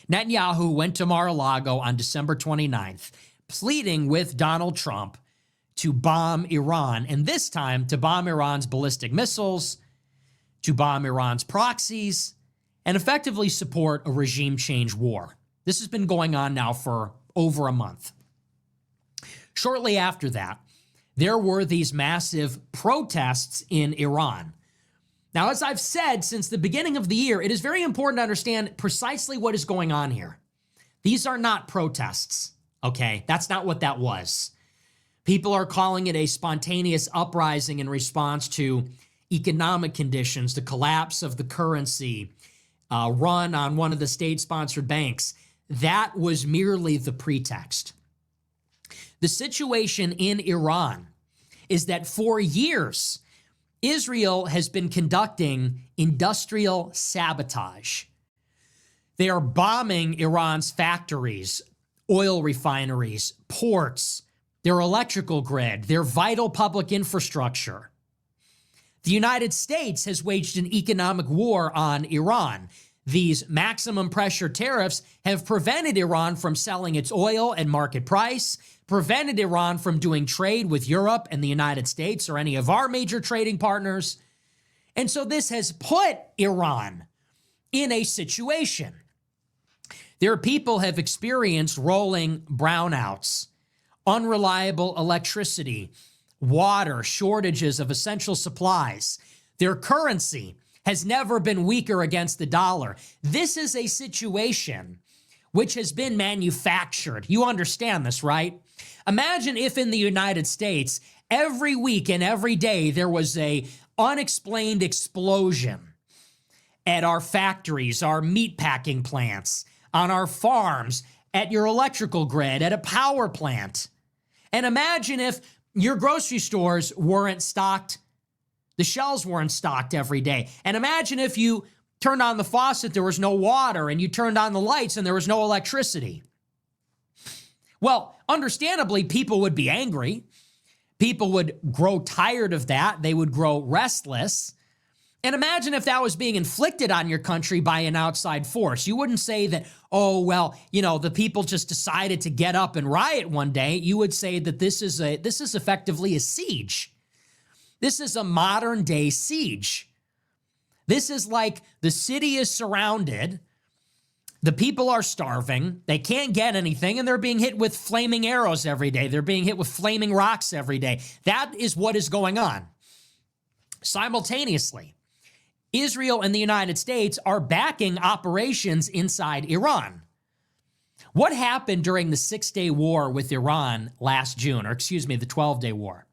Netanyahu went to Mar-a-Lago on December 29th, pleading with Donald Trump to bomb Iran, and this time to bomb Iran's ballistic missiles, to bomb Iran's proxies, and effectively support a regime change war. This has been going on now for over a month. Shortly after that, there were these massive protests in Iran. Now, as I've said since the beginning of the year, it is very important to understand precisely what is going on here. These are not protests, okay? That's not what that was. People are calling it a spontaneous uprising in response to economic conditions, the collapse of the currency, run on one of the state-sponsored banks. That was merely the pretext. The situation in Iran is that for years, Israel has been conducting industrial sabotage. They are bombing Iran's factories, oil refineries, ports, their electrical grid, their vital public infrastructure. The United States has waged an economic war on Iran. These maximum pressure tariffs have prevented Iran from selling its oil at market price, prevented Iran from doing trade with Europe and the United States or any of our major trading partners. And so this has put Iran in a situation. Their people have experienced rolling brownouts, unreliable electricity, water, shortages of essential supplies. Their currency has never been weaker against the dollar. This is a situation which has been manufactured. You understand this, right? Imagine if in the United States, every week and every day, there was a unexplained explosion at our factories, our meatpacking plants, on our farms, at your electrical grid, at a power plant. And imagine if your grocery stores weren't stocked, the shelves weren't stocked every day. And imagine if you turned on the faucet, there was no water, and you turned on the lights and there was no electricity. Well, understandably, people would be angry. People would grow tired of that. They would grow restless. And imagine if that was being inflicted on your country by an outside force. You wouldn't say that, oh, well, the people just decided to get up and riot one day. You would say that this is effectively a siege. This is a modern day siege. This is like the city is surrounded. The people are starving. They can't get anything, and they're being hit with flaming arrows every day. They're being hit with flaming rocks every day. That is what is going on. Simultaneously, Israel and the United States are backing operations inside Iran. What happened during the 6-day war with Iran last June, the 12-day war?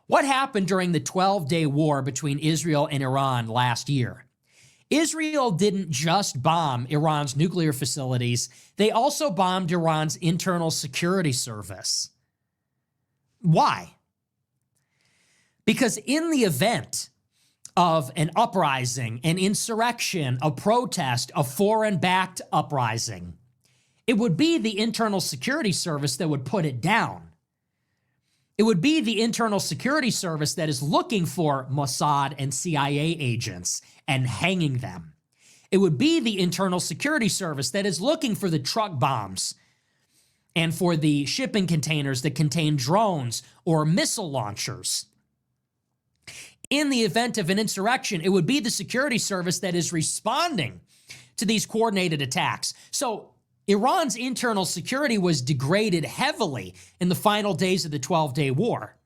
What happened during the 12-day war between Israel and Iran last year? Israel didn't just bomb Iran's nuclear facilities, they also bombed Iran's internal security service. Why? Because in the event of an uprising, an insurrection, a protest, a foreign-backed uprising, it would be the internal security service that would put it down. It would be the internal security service that is looking for Mossad and CIA agents and hanging them. It would be the internal security service that is looking for the truck bombs and for the shipping containers that contain drones or missile launchers. In the event of an insurrection, it would be the security service that is responding to these coordinated attacks. So Iran's internal security was degraded heavily in the final days of the 12-day war.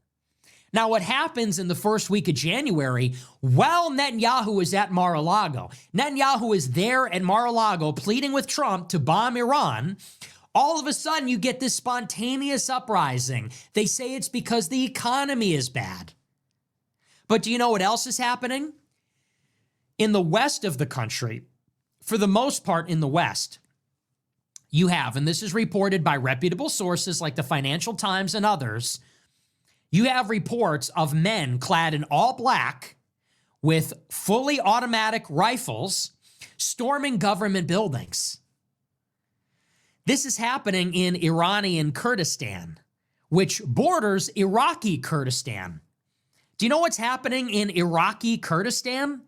Now, what happens in the first week of January, while Netanyahu is at Mar-a-Lago, Netanyahu is there at Mar-a-Lago pleading with Trump to bomb Iran, all of a sudden you get this spontaneous uprising. They say it's because the economy is bad. But do you know what else is happening? In the west of the country, for the most part in the west, you have, and this is reported by reputable sources like the Financial Times and others, you have reports of men clad in all black with fully automatic rifles storming government buildings. This is happening in Iranian Kurdistan, which borders Iraqi Kurdistan. Do you know what's happening in Iraqi Kurdistan?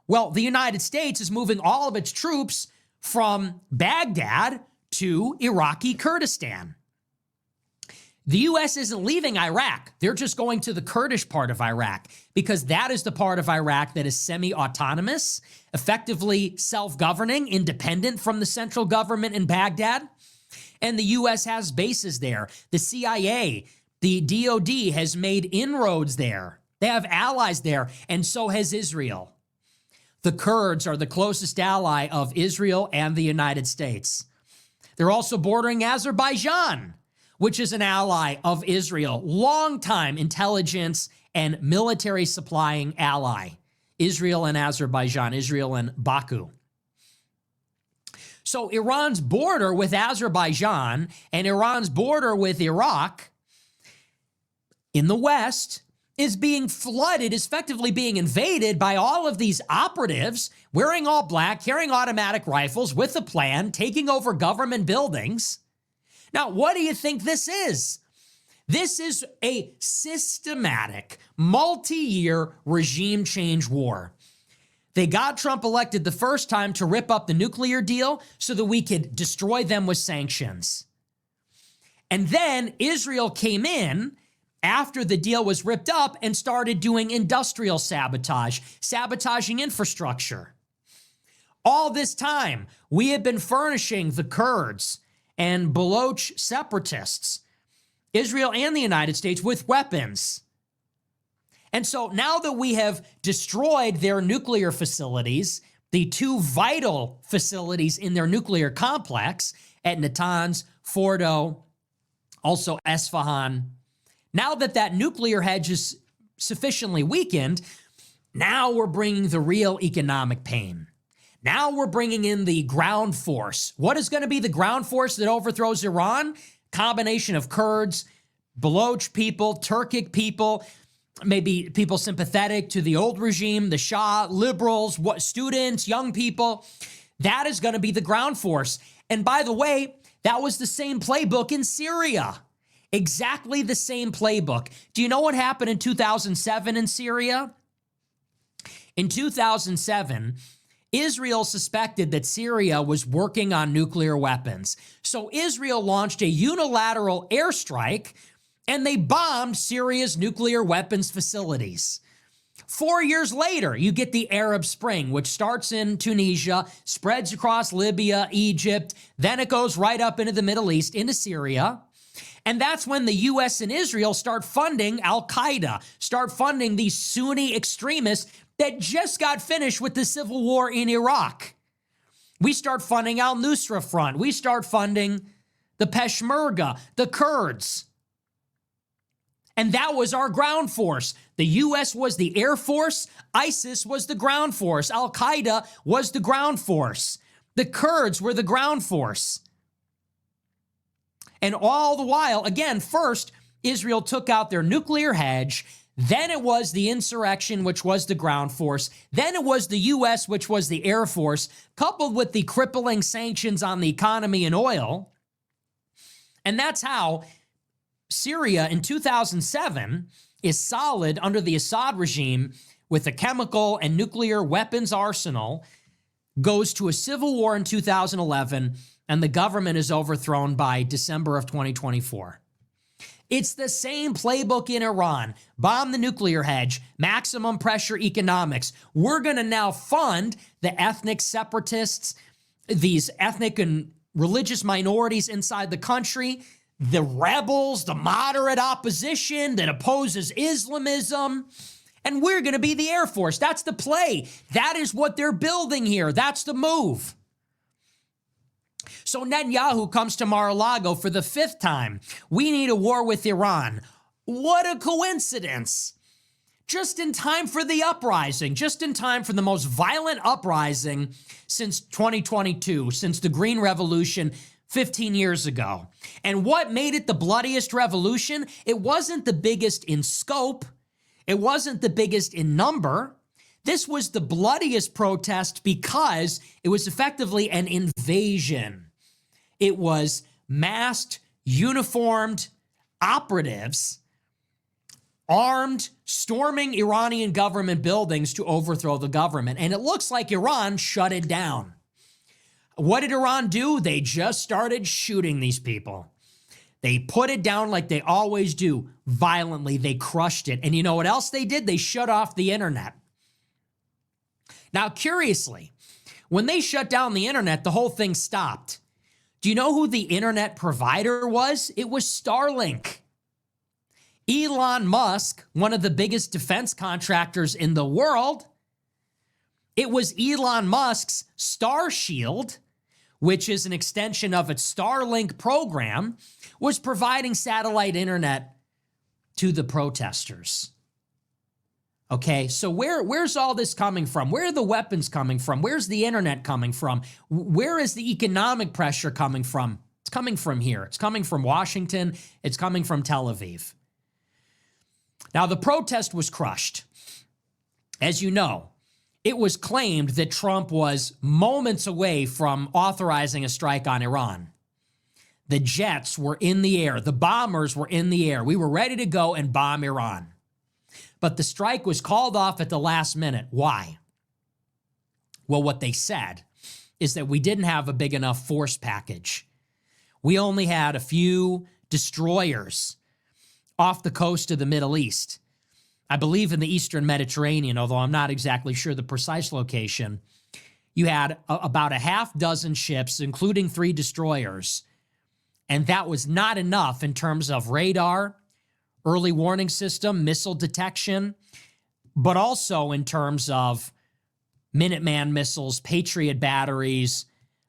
Well, the United States is moving all of its troops from Baghdad to Iraqi Kurdistan. The U.S. isn't leaving Iraq. They're just going to the Kurdish part of Iraq because that is the part of Iraq that is semi-autonomous, effectively self-governing, independent from the central government in Baghdad. And the U.S. has bases there. The CIA The DOD has made inroads there. They have allies there, and so has Israel. The Kurds are the closest ally of Israel and the United States. They're also bordering Azerbaijan, which is an ally of Israel, longtime intelligence and military supplying ally. Israel and Azerbaijan, Israel and Baku. So Iran's border with Azerbaijan and Iran's border with Iraq in the West is being flooded, is effectively being invaded by all of these operatives wearing all black, carrying automatic rifles with a plan, taking over government buildings. Now, what do you think this is? This is a systematic, multi-year regime change war. They got Trump elected the first time to rip up the nuclear deal so that we could destroy them with sanctions. And then Israel came in after the deal was ripped up and started doing industrial sabotage, sabotaging infrastructure. All this time, we had been furnishing the Kurds and Baloch separatists, Israel and the United States, with weapons. And so now that we have destroyed their nuclear facilities, the two vital facilities in their nuclear complex at Natanz, Fordo, also Esfahan, now that that nuclear hedge is sufficiently weakened, now we're bringing the real economic pain. Now we're bringing in the ground force. What is going to be the ground force that overthrows Iran? Combination of Kurds, Baloch people, Turkic people, maybe people sympathetic to the old regime, the Shah, liberals, students, young people. That is going to be the ground force. And by the way, that was the same playbook in Syria. Exactly the same playbook. Do you know what happened in 2007 in Syria? In 2007, Israel suspected that Syria was working on nuclear weapons. So Israel launched a unilateral airstrike and they bombed Syria's nuclear weapons facilities. 4 years later, you get the Arab Spring, which starts in Tunisia, spreads across Libya, Egypt, then it goes right up into the Middle East, into Syria. And that's when the U.S. and Israel start funding al-Qaeda, start funding these Sunni extremists that just got finished with the civil war in Iraq. We start funding al-Nusra Front. We start funding the Peshmerga, the Kurds. And that was our ground force. The U.S. was the air force. ISIS was the ground force. Al-Qaeda was the ground force. The Kurds were the ground force. And all the while, again, first, Israel took out their nuclear hedge. Then it was the insurrection, which was the ground force. Then it was the U.S., which was the air force, coupled with the crippling sanctions on the economy and oil. And that's how Syria in 2007 is solid under the Assad regime with a chemical and nuclear weapons arsenal, goes to a civil war in 2011, and the government is overthrown by December of 2024. It's the same playbook in Iran. Bomb the nuclear hedge, maximum pressure economics. We're going to now fund the ethnic separatists, these ethnic and religious minorities inside the country, the rebels, the moderate opposition that opposes Islamism, and we're going to be the Air Force. That's the play. That is what they're building here. That's the move. So Netanyahu comes to Mar-a-Lago for the 5th time. We need a war with Iran. What a coincidence. Just in time for the uprising, just in time for the most violent uprising since 2022, since the Green Revolution 15 years ago. And what made it the bloodiest revolution? It wasn't the biggest in scope. It wasn't the biggest in number. This was the bloodiest protest because it was effectively an invasion. It was masked, uniformed operatives, armed, storming Iranian government buildings to overthrow the government. And it looks like Iran shut it down. What did Iran do? They just started shooting these people. They put it down like they always do, violently. They crushed it. And you know what else they did? They shut off the internet. Now, curiously, when they shut down the internet, the whole thing stopped. Do you know who the internet provider was? It was Starlink. Elon Musk, one of the biggest defense contractors in the world, it was Elon Musk's Starshield, which is an extension of its Starlink program, was providing satellite internet to the protesters. Okay, so where's all this coming from? Where are the weapons coming from? Where's the internet coming from? Where is the economic pressure coming from? It's coming from here. It's coming from Washington. It's coming from Tel Aviv. Now, the protest was crushed. As you know, it was claimed that Trump was moments away from authorizing a strike on Iran. The jets were in the air. The bombers were in the air. We were ready to go and bomb Iran. But the strike was called off at the last minute. Why? Well, what they said is that we didn't have a big enough force package. We only had a few destroyers off the coast of the Middle East. I believe in the Eastern Mediterranean, although I'm not exactly sure the precise location. You had about a half dozen ships, including 3 destroyers. And that was not enough in terms of radar, early warning system, missile detection, but also in terms of Minuteman missiles, Patriot batteries,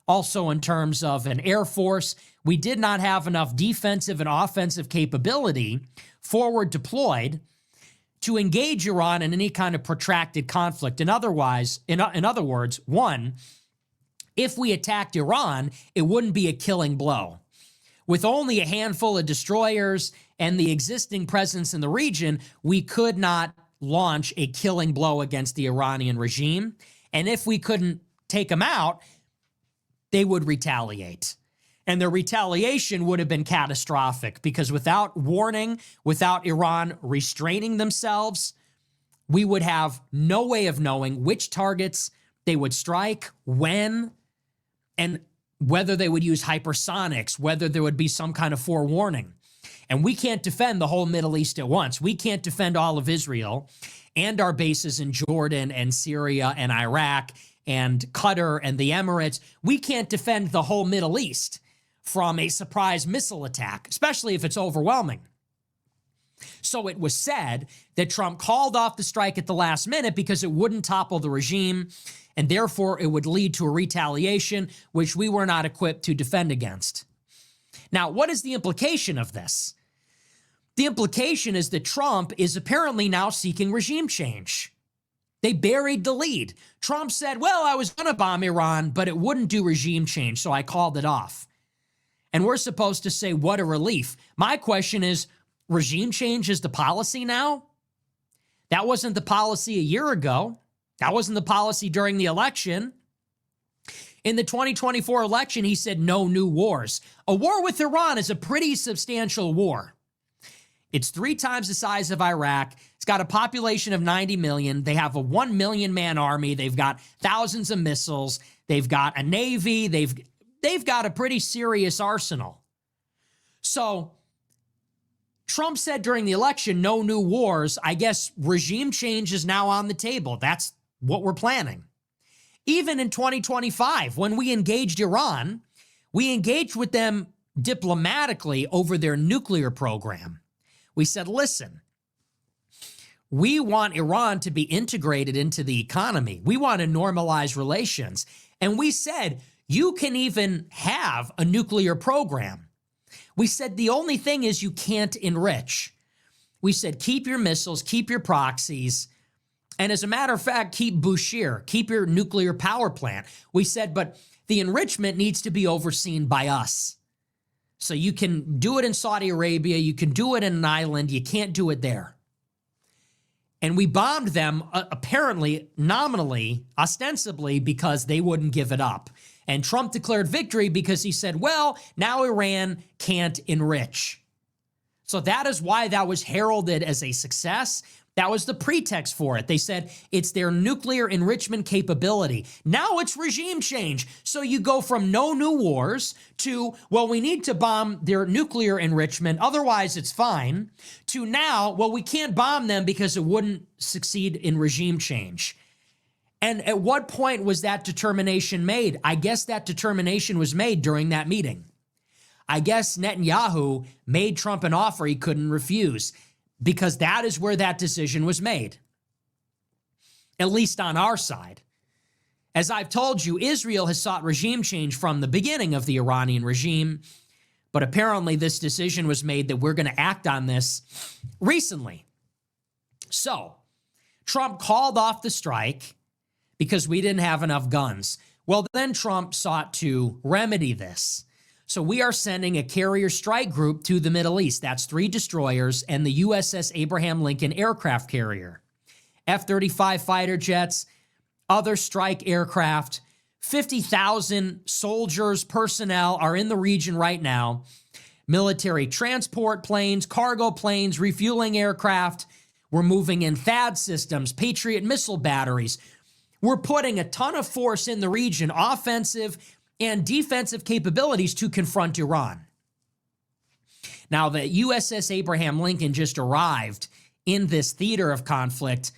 also in terms of an air force. We did not have enough defensive and offensive capability forward deployed to engage Iran in any kind of protracted conflict. In other words, one, if we attacked Iran, it wouldn't be a killing blow. With only a handful of destroyers and the existing presence in the region, we could not launch a killing blow against the Iranian regime. And if we couldn't take them out, they would retaliate. And their retaliation would have been catastrophic because without warning, without Iran restraining themselves, we would have no way of knowing which targets they would strike, when, and whether they would use hypersonics, whether there would be some kind of forewarning. And we can't defend the whole Middle East at once. We can't defend all of Israel and our bases in Jordan and Syria and Iraq and Qatar and the Emirates. We can't defend the whole Middle East from a surprise missile attack, especially if it's overwhelming. So it was said that Trump called off the strike at the last minute because it wouldn't topple the regime, and therefore it would lead to a retaliation which we were not equipped to defend against. Now, what is the implication of this? The implication is that Trump is apparently now seeking regime change. They buried the lead. Trump said, well, I was going to bomb Iran, but it wouldn't do regime change, so I called it off. And we're supposed to say, what a relief. My question is, regime change is the policy now? That wasn't the policy a year ago. That wasn't the policy during the election. In the 2024 election, he said no new wars. A war with Iran is a pretty substantial war. It's 3 times the size of Iraq. It's got a population of 90 million. They have a 1 million man army. They've got thousands of missiles. They've got a navy. They've got a pretty serious arsenal. So Trump said during the election, no new wars. I guess regime change is now on the table. That's what we're planning. Even in 2025, when we engaged Iran, we engaged with them diplomatically over their nuclear program. We said, listen, we want Iran to be integrated into the economy. We want to normalize relations. And we said, you can even have a nuclear program. We said the only thing is you can't enrich. We said keep your missiles, keep your proxies, and as a matter of fact, keep Bushehr, keep your nuclear power plant. We said, but the enrichment needs to be overseen by us. So you can do it in Saudi Arabia, you can do it in an island, you can't do it there. And we bombed them, apparently, nominally, ostensibly, because they wouldn't give it up. And Trump declared victory because he said, well, now Iran can't enrich. So that is why that was heralded as a success. That was the pretext for it. They said it's their nuclear enrichment capability. Now it's regime change. So you go from no new wars to, well, we need to bomb their nuclear enrichment, otherwise it's fine, to now, well, we can't bomb them because it wouldn't succeed in regime change. And at what point was that determination made? I guess that determination was made during that meeting. I guess Netanyahu made Trump an offer he couldn't refuse. because that is where that decision was made, at least on our side. As I've told you, Israel has sought regime change from the beginning of the Iranian regime, but apparently this decision was made that we're going to act on this recently. So, Trump called off the strike because we didn't have enough guns. Well, then Trump sought to remedy this. So we are sending a carrier strike group to the Middle East. That's 3 destroyers and the USS Abraham Lincoln aircraft carrier. F-35 fighter jets, other strike aircraft, 50,000 soldiers, personnel are in the region right now. Military transport planes, cargo planes, refueling aircraft. We're moving in THAAD systems, Patriot missile batteries. We're putting a ton of force in the region, offensive and defensive capabilities to confront Iran. Now, the USS Abraham Lincoln just arrived in this theater of conflict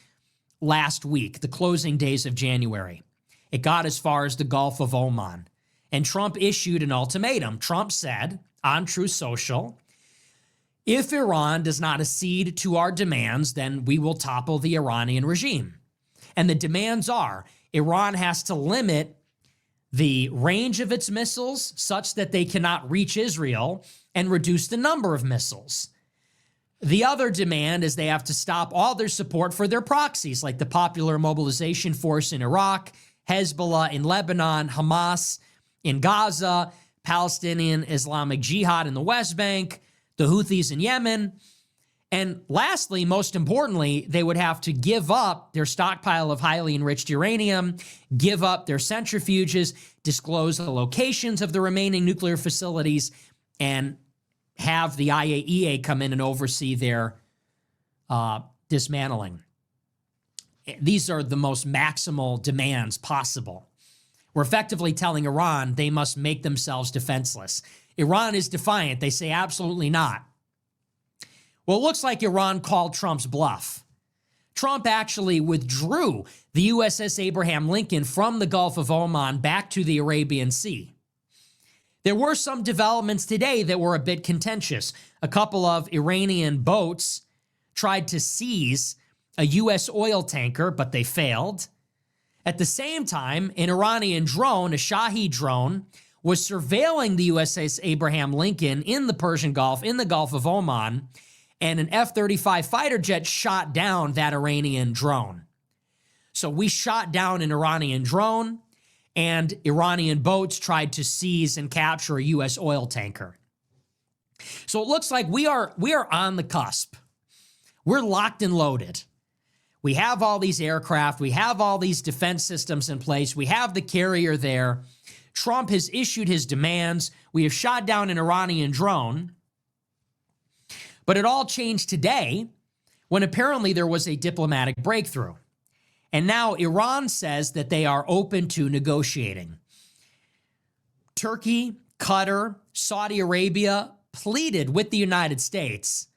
last week, the closing days of January. It got as far as the Gulf of Oman, and Trump issued an ultimatum. Trump said on Truth Social, if Iran does not accede to our demands, then we will topple the Iranian regime. And the demands are Iran has to limit the range of its missiles such that they cannot reach Israel and reduce the number of missiles. The other demand is they have to stop all their support for their proxies, like the Popular Mobilization Force in Iraq, Hezbollah in Lebanon, Hamas in Gaza, Palestinian Islamic Jihad in the West Bank, the Houthis in Yemen. And lastly, most importantly, they would have to give up their stockpile of highly enriched uranium, give up their centrifuges, disclose the locations of the remaining nuclear facilities, and have the IAEA come in and oversee their dismantling. These are the most maximal demands possible. We're effectively telling Iran they must make themselves defenseless. Iran is defiant. They say absolutely not. Well, it looks like Iran called Trump's bluff. Trump actually withdrew the USS Abraham Lincoln from the Gulf of Oman back to the Arabian Sea. There were some developments today that were a bit contentious. A couple of Iranian boats tried to seize a U.S. oil tanker, but they failed. At the same time, an Iranian drone, a Shahed drone, was surveilling the USS Abraham Lincoln in the Persian Gulf, in the Gulf of Oman, and an F-35 fighter jet shot down that Iranian drone. So we shot down an Iranian drone, and Iranian boats tried to seize and capture a U.S. oil tanker. So it looks like we are on the cusp. We're locked and loaded. We have all these aircraft. We have all these defense systems in place. We have the carrier there. Trump has issued his demands. We have shot down an Iranian drone. But it all changed today when apparently there was a diplomatic breakthrough. And now Iran says that they are open to negotiating. Turkey, Qatar, Saudi Arabia pleaded with the United States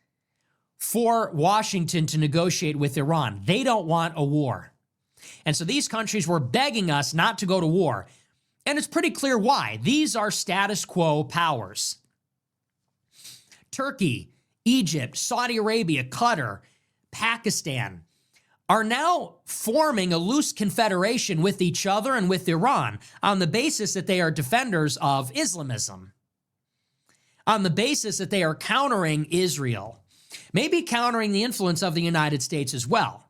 for Washington to negotiate with Iran. They don't want a war. And so these countries were begging us not to go to war. And it's pretty clear why. These are status quo powers. Turkey, Egypt, Saudi Arabia, Qatar, Pakistan are now forming a loose confederation with each other and with Iran on the basis that they are defenders of Islamism, on the basis that they are countering Israel, maybe countering the influence of the United States as well.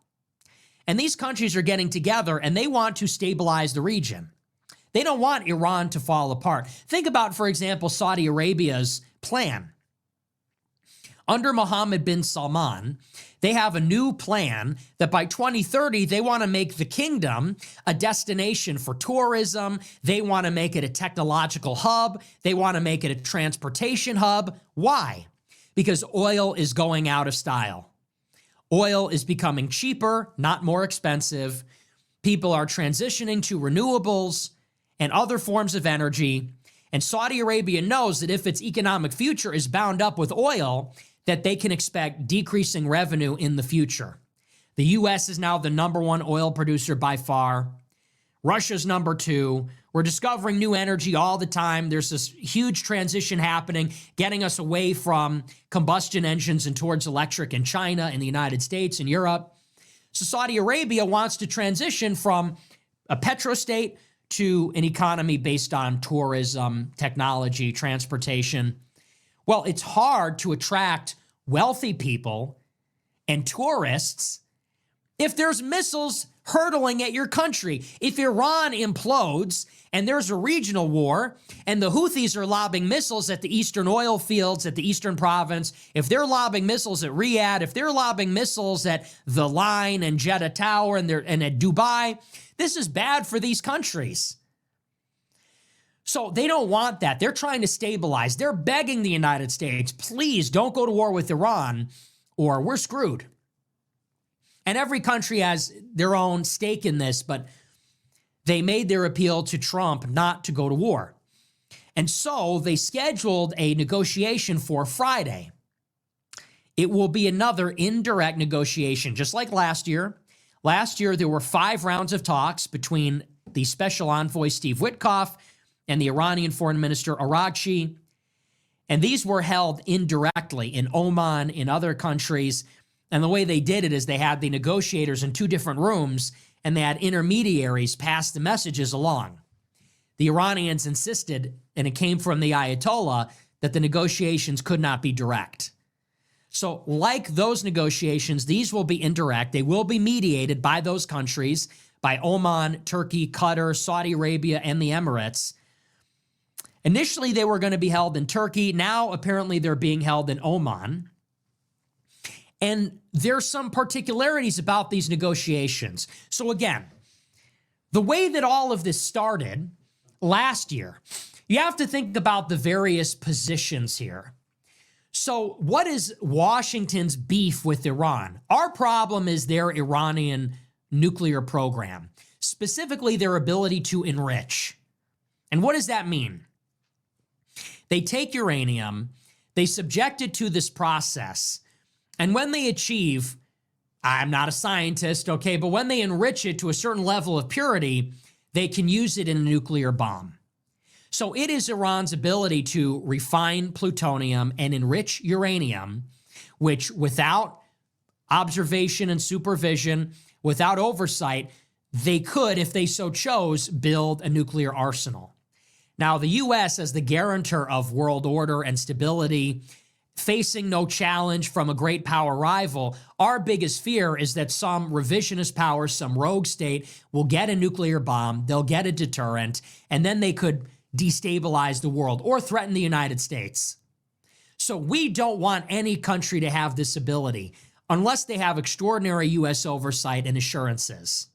And these countries are getting together and they want to stabilize the region. They don't want Iran to fall apart. Think about, for example, Saudi Arabia's plan. Under Mohammed bin Salman, they have a new plan that by 2030, they want to make the kingdom a destination for tourism. They want to make it a technological hub. They want to make it a transportation hub. Why? Because oil is going out of style. Oil is becoming cheaper, not more expensive. People are transitioning to renewables and other forms of energy. And Saudi Arabia knows that if its economic future is bound up with oil, that they can expect decreasing revenue in the future. The U.S. is now the #1 oil producer by far. Russia's number 2. We're discovering new energy all the time. There's this huge transition happening, getting us away from combustion engines and towards electric in China, in the United States, and Europe. So Saudi Arabia wants to transition from a petrostate to an economy based on tourism, technology, transportation. Well, it's hard to attract wealthy people and tourists if there's missiles hurtling at your country. If Iran implodes and there's a regional war and the Houthis are lobbing missiles at the eastern oil fields, at the eastern province, if they're lobbing missiles at Riyadh, if they're lobbing missiles at the Line and Jeddah Tower and at Dubai, this is bad for these countries. So they don't want that. They're trying to stabilize. They're begging the United States, please don't go to war with Iran or we're screwed. And every country has their own stake in this, but they made their appeal to Trump not to go to war. And so they scheduled a negotiation for Friday. It will be another indirect negotiation, just like last year. Last year, there were 5 rounds of talks between the special envoy, Steve Witkoff, and the Iranian foreign minister, Araghchi. And these were held indirectly in Oman, in other countries. And the way they did it is they had the negotiators in 2 different rooms and they had intermediaries pass the messages along. The Iranians insisted, and it came from the Ayatollah, that the negotiations could not be direct. So like those negotiations, these will be indirect. They will be mediated by those countries, by Oman, Turkey, Qatar, Saudi Arabia, and the Emirates. Initially, they were going to be held in Turkey. Now, apparently, they're being held in Oman. And there's some particularities about these negotiations. So again, the way that all of this started last year, you have to think about the various positions here. So what is Washington's beef with Iran? Our problem is their Iranian nuclear program, specifically their ability to enrich. And what does that mean? They take uranium, they subject it to this process, and when they achieve, I'm not a scientist, okay, but when they enrich it to a certain level of purity, they can use it in a nuclear bomb. So it is Iran's ability to refine plutonium and enrich uranium, which without observation and supervision, without oversight, they could, if they so chose, build a nuclear arsenal. Now, the U.S., as the guarantor of world order and stability, facing no challenge from a great power rival, our biggest fear is that some revisionist power, some rogue state will get a nuclear bomb, they'll get a deterrent, and then they could destabilize the world or threaten the United States. So we don't want any country to have this ability unless they have extraordinary U.S. oversight and assurances.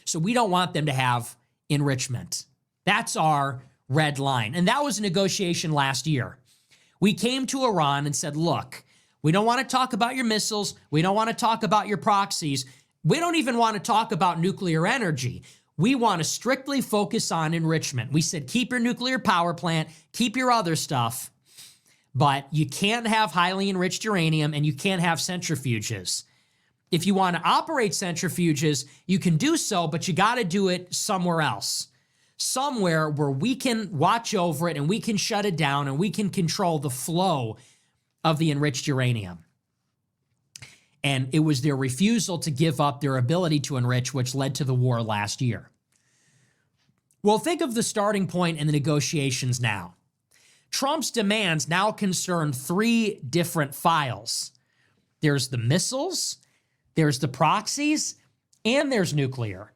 So we don't want them to have enrichment. That's our red line. And that was a negotiation last year. We came to Iran and said, look, we don't want to talk about your missiles. We don't want to talk about your proxies. We don't even want to talk about nuclear energy. We want to strictly focus on enrichment. We said, keep your nuclear power plant, keep your other stuff, but you can't have highly enriched uranium and you can't have centrifuges. If you want to operate centrifuges, you can do so, but you got to do it somewhere else. Somewhere where we can watch over it and we can shut it down and we can control the flow of the enriched uranium. And it was their refusal to give up their ability to enrich which led to the war last year. Well, think of the starting point in the negotiations now. Trump's demands now concern 3 different files. There's the missiles, there's the proxies, and there's nuclear.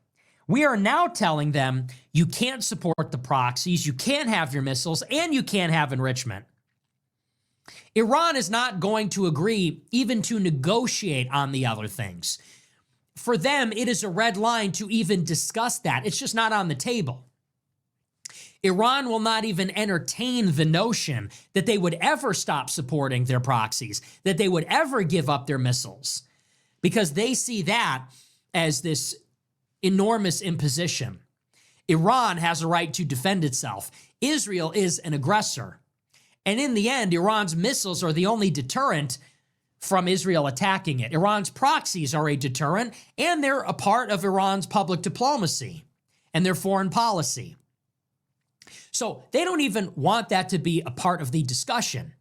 We are now telling them you can't support the proxies, you can't have your missiles, and you can't have enrichment. Iran is not going to agree even to negotiate on the other things. For them, it is a red line to even discuss that. It's just not on the table. Iran will not even entertain the notion that they would ever stop supporting their proxies, that they would ever give up their missiles, because they see that as this enormous imposition. Iran has a right to defend itself. Israel is an aggressor. And in the end, Iran's missiles are the only deterrent from Israel attacking it. Iran's proxies are a deterrent, and they're a part of Iran's public diplomacy. and their foreign policy. So they don't even want that to be a part of the discussion.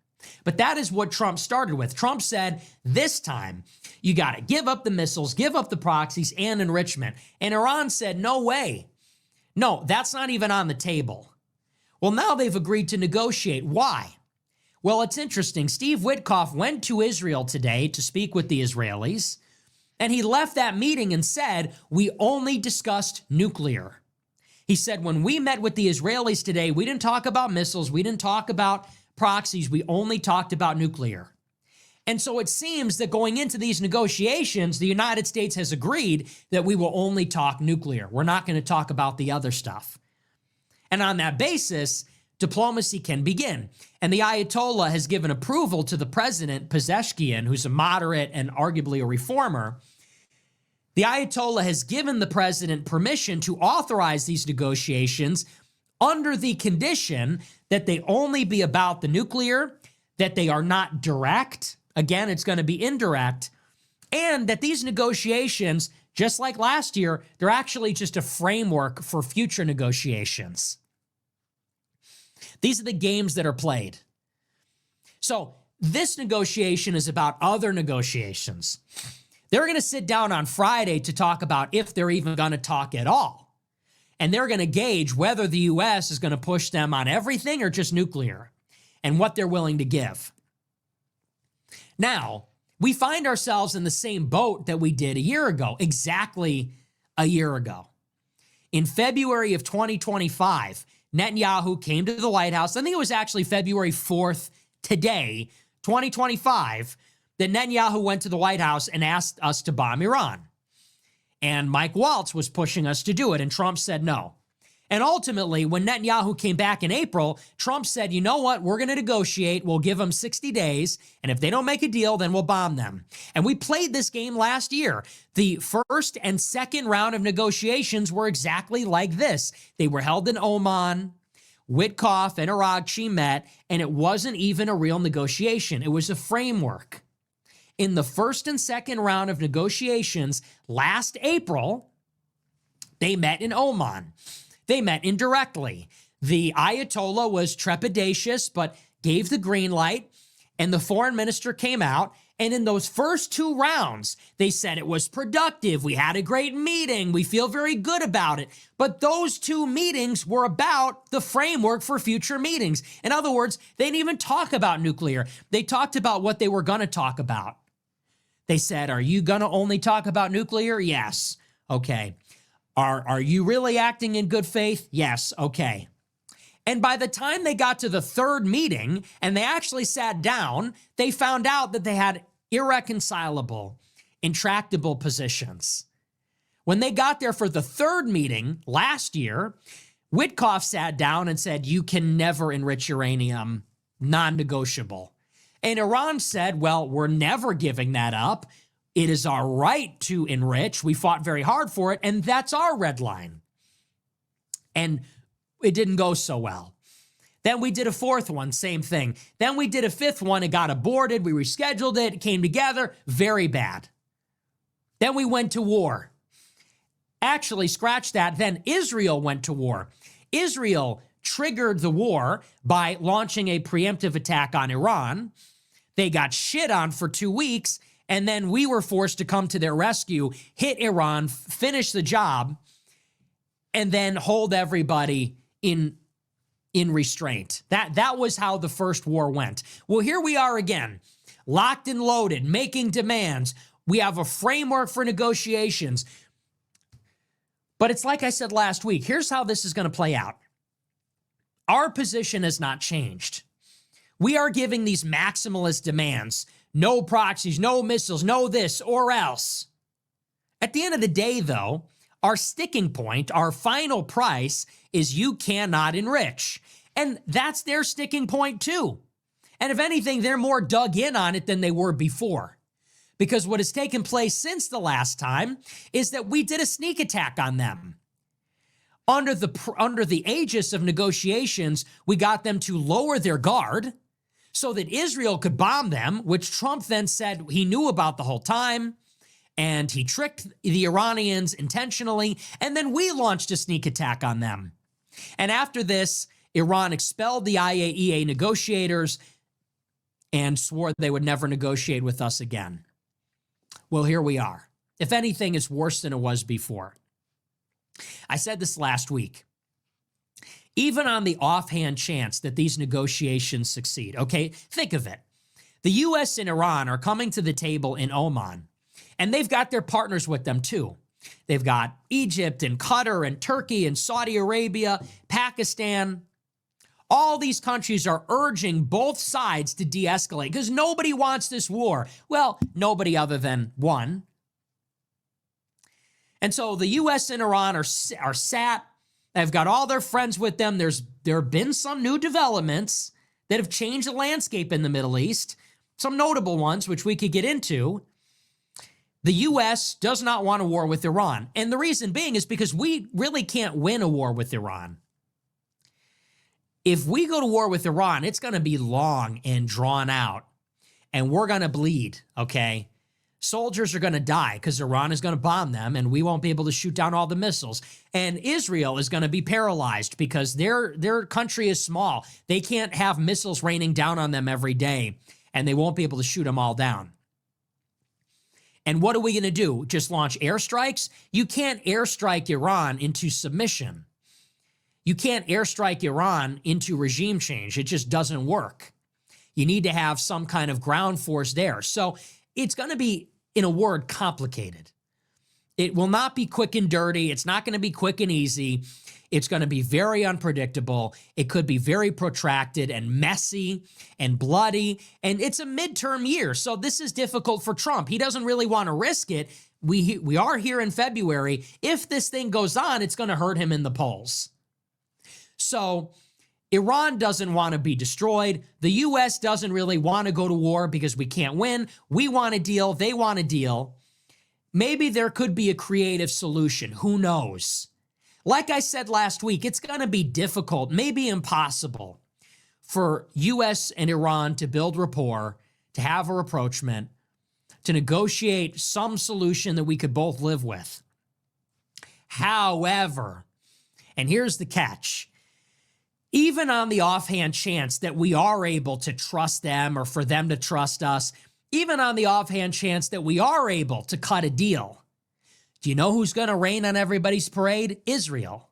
But that is what Trump started with. Trump said, this time, you got to give up the missiles, give up the proxies, and enrichment. And Iran said, no way. No, that's not even on the table. Well, now they've agreed to negotiate. Why? Well, it's interesting. Steve Witkoff went to Israel today to speak with the Israelis, and he left that meeting and said, we only discussed nuclear. He said, when we met with the Israelis today, we didn't talk about missiles, we didn't talk about proxies, we only talked about nuclear. And so it seems that going into these negotiations, the United States has agreed that we will only talk nuclear. We're not going to talk about the other stuff. And on that basis, diplomacy can begin. And the Ayatollah has given approval to the president, Pezeshkian, who's a moderate and arguably a reformer. The Ayatollah has given the president permission to authorize these negotiations under the condition that they only be about the nuclear, that they are not direct. Again, it's going to be indirect. And that these negotiations, just like last year, they're actually just a framework for future negotiations. These are the games that are played. So this negotiation is about other negotiations. They're going to sit down on Friday to talk about if they're even going to talk at all. And they're going to gauge whether the U.S. is going to push them on everything or just nuclear and what they're willing to give. Now, we find ourselves in the same boat that we did a year ago, exactly a year ago. In February of 2025, Netanyahu came to the White House. I think it was actually February 4th today, 2025, that Netanyahu went to the White House and asked us to bomb Iran. And Mike Waltz was pushing us to do it, and Trump said no. And ultimately, when Netanyahu came back in April, Trump said, you know what, we're going to negotiate. We'll give them 60 days, and if they don't make a deal, then we'll bomb them. And we played this game last year. The first and second round of negotiations were exactly like this. They were held in Oman. Witkoff and Aragchi met, and it wasn't even a real negotiation. It was a framework. In the first and second round of negotiations last April, they met in Oman. They met indirectly. The Ayatollah was trepidatious, but gave the green light, and the foreign minister came out. And in those first two rounds, they said it was productive. We had a great meeting. We feel very good about it. But those two meetings were about the framework for future meetings. In other words, they didn't even talk about nuclear. They talked about what they were going to talk about. They said, are you going to only talk about nuclear? Yes. Okay. Are you really acting in good faith? Yes. Okay. And by the time they got to the third meeting and they actually sat down, they found out that they had irreconcilable, intractable positions. When they got there for the third meeting last year, Witkoff sat down and said, you can never enrich uranium, non-negotiable. And Iran said, well, we're never giving that up. It is our right to enrich. We fought very hard for it, and that's our red line. And it didn't go so well. Then we did a fourth one, same thing. Then we did a fifth one. It got aborted. We rescheduled it. It came together. Very bad. Then we went to war. Actually, scratch that. Then Israel went to war. Israel triggered the war by launching a preemptive attack on Iran. They got shit on for 2 weeks, and then we were forced to come to their rescue, hit Iran, finish the job, and then hold everybody in restraint. That was how the first war went. Well, here we are again, locked and loaded, making demands. We have a framework for negotiations. But it's like I said last week, here's how this is going to play out. Our position has not changed. We are giving these maximalist demands. No proxies, no missiles, no this or else. At the end of the day, though, our sticking point, our final price is you cannot enrich. And that's their sticking point too. And if anything, they're more dug in on it than they were before. Because what has taken place since the last time is that we did a sneak attack on them. Under the aegis of negotiations, we got them to lower their guard so that Israel could bomb them, which Trump then said he knew about the whole time. and he tricked the Iranians intentionally, and then we launched a sneak attack on them. And after this, Iran expelled the IAEA negotiators and swore they would never negotiate with us again. Well, here we are. If anything, it's worse than it was before. I said this last week. Even on the offhand chance that these negotiations succeed, okay, think of it. The U.S. and Iran are coming to the table in Oman, and they've got their partners with them too. They've got Egypt and Qatar and Turkey and Saudi Arabia, Pakistan. All these countries are urging both sides to de-escalate because nobody wants this war. Well, nobody other than one. And so the U.S. and Iran are sat. They've got all their friends with them. There have been some new developments that have changed the landscape in the Middle East, some notable ones, which we could get into. The U.S. does not want a war with Iran. And the reason being is because we really can't win a war with Iran. If we go to war with Iran, it's going to be long and drawn out, and we're going to bleed, okay? Soldiers are going to die because Iran is going to bomb them, and we won't be able to shoot down all the missiles. And Israel is going to be paralyzed because their country is small. They can't have missiles raining down on them every day, and they won't be able to shoot them all down. And what are we going to do? Just launch airstrikes? You can't airstrike Iran into submission. You can't airstrike Iran into regime change. It just doesn't work. You need to have some kind of ground force there. So it's going to be, in a word, complicated. It will not be quick and dirty. It's not going to be quick and easy. It's going to be very unpredictable. It could be very protracted and messy and bloody. And it's a midterm year, so this is difficult for Trump. He doesn't really want to risk it. We are here in February. If this thing goes on, it's going to hurt him in the polls. So Iran doesn't want to be destroyed. The U.S. doesn't really want to go to war because we can't win. We want a deal. They want a deal. Maybe there could be a creative solution. Who knows? Like I said last week, it's going to be difficult, maybe impossible, for U.S. and Iran to build rapport, to have a rapprochement, to negotiate some solution that we could both live with. However, and here's the catch, even on the offhand chance that we are able to trust them or for them to trust us, even on the offhand chance that we are able to cut a deal, do you know who's going to rain on everybody's parade? Israel.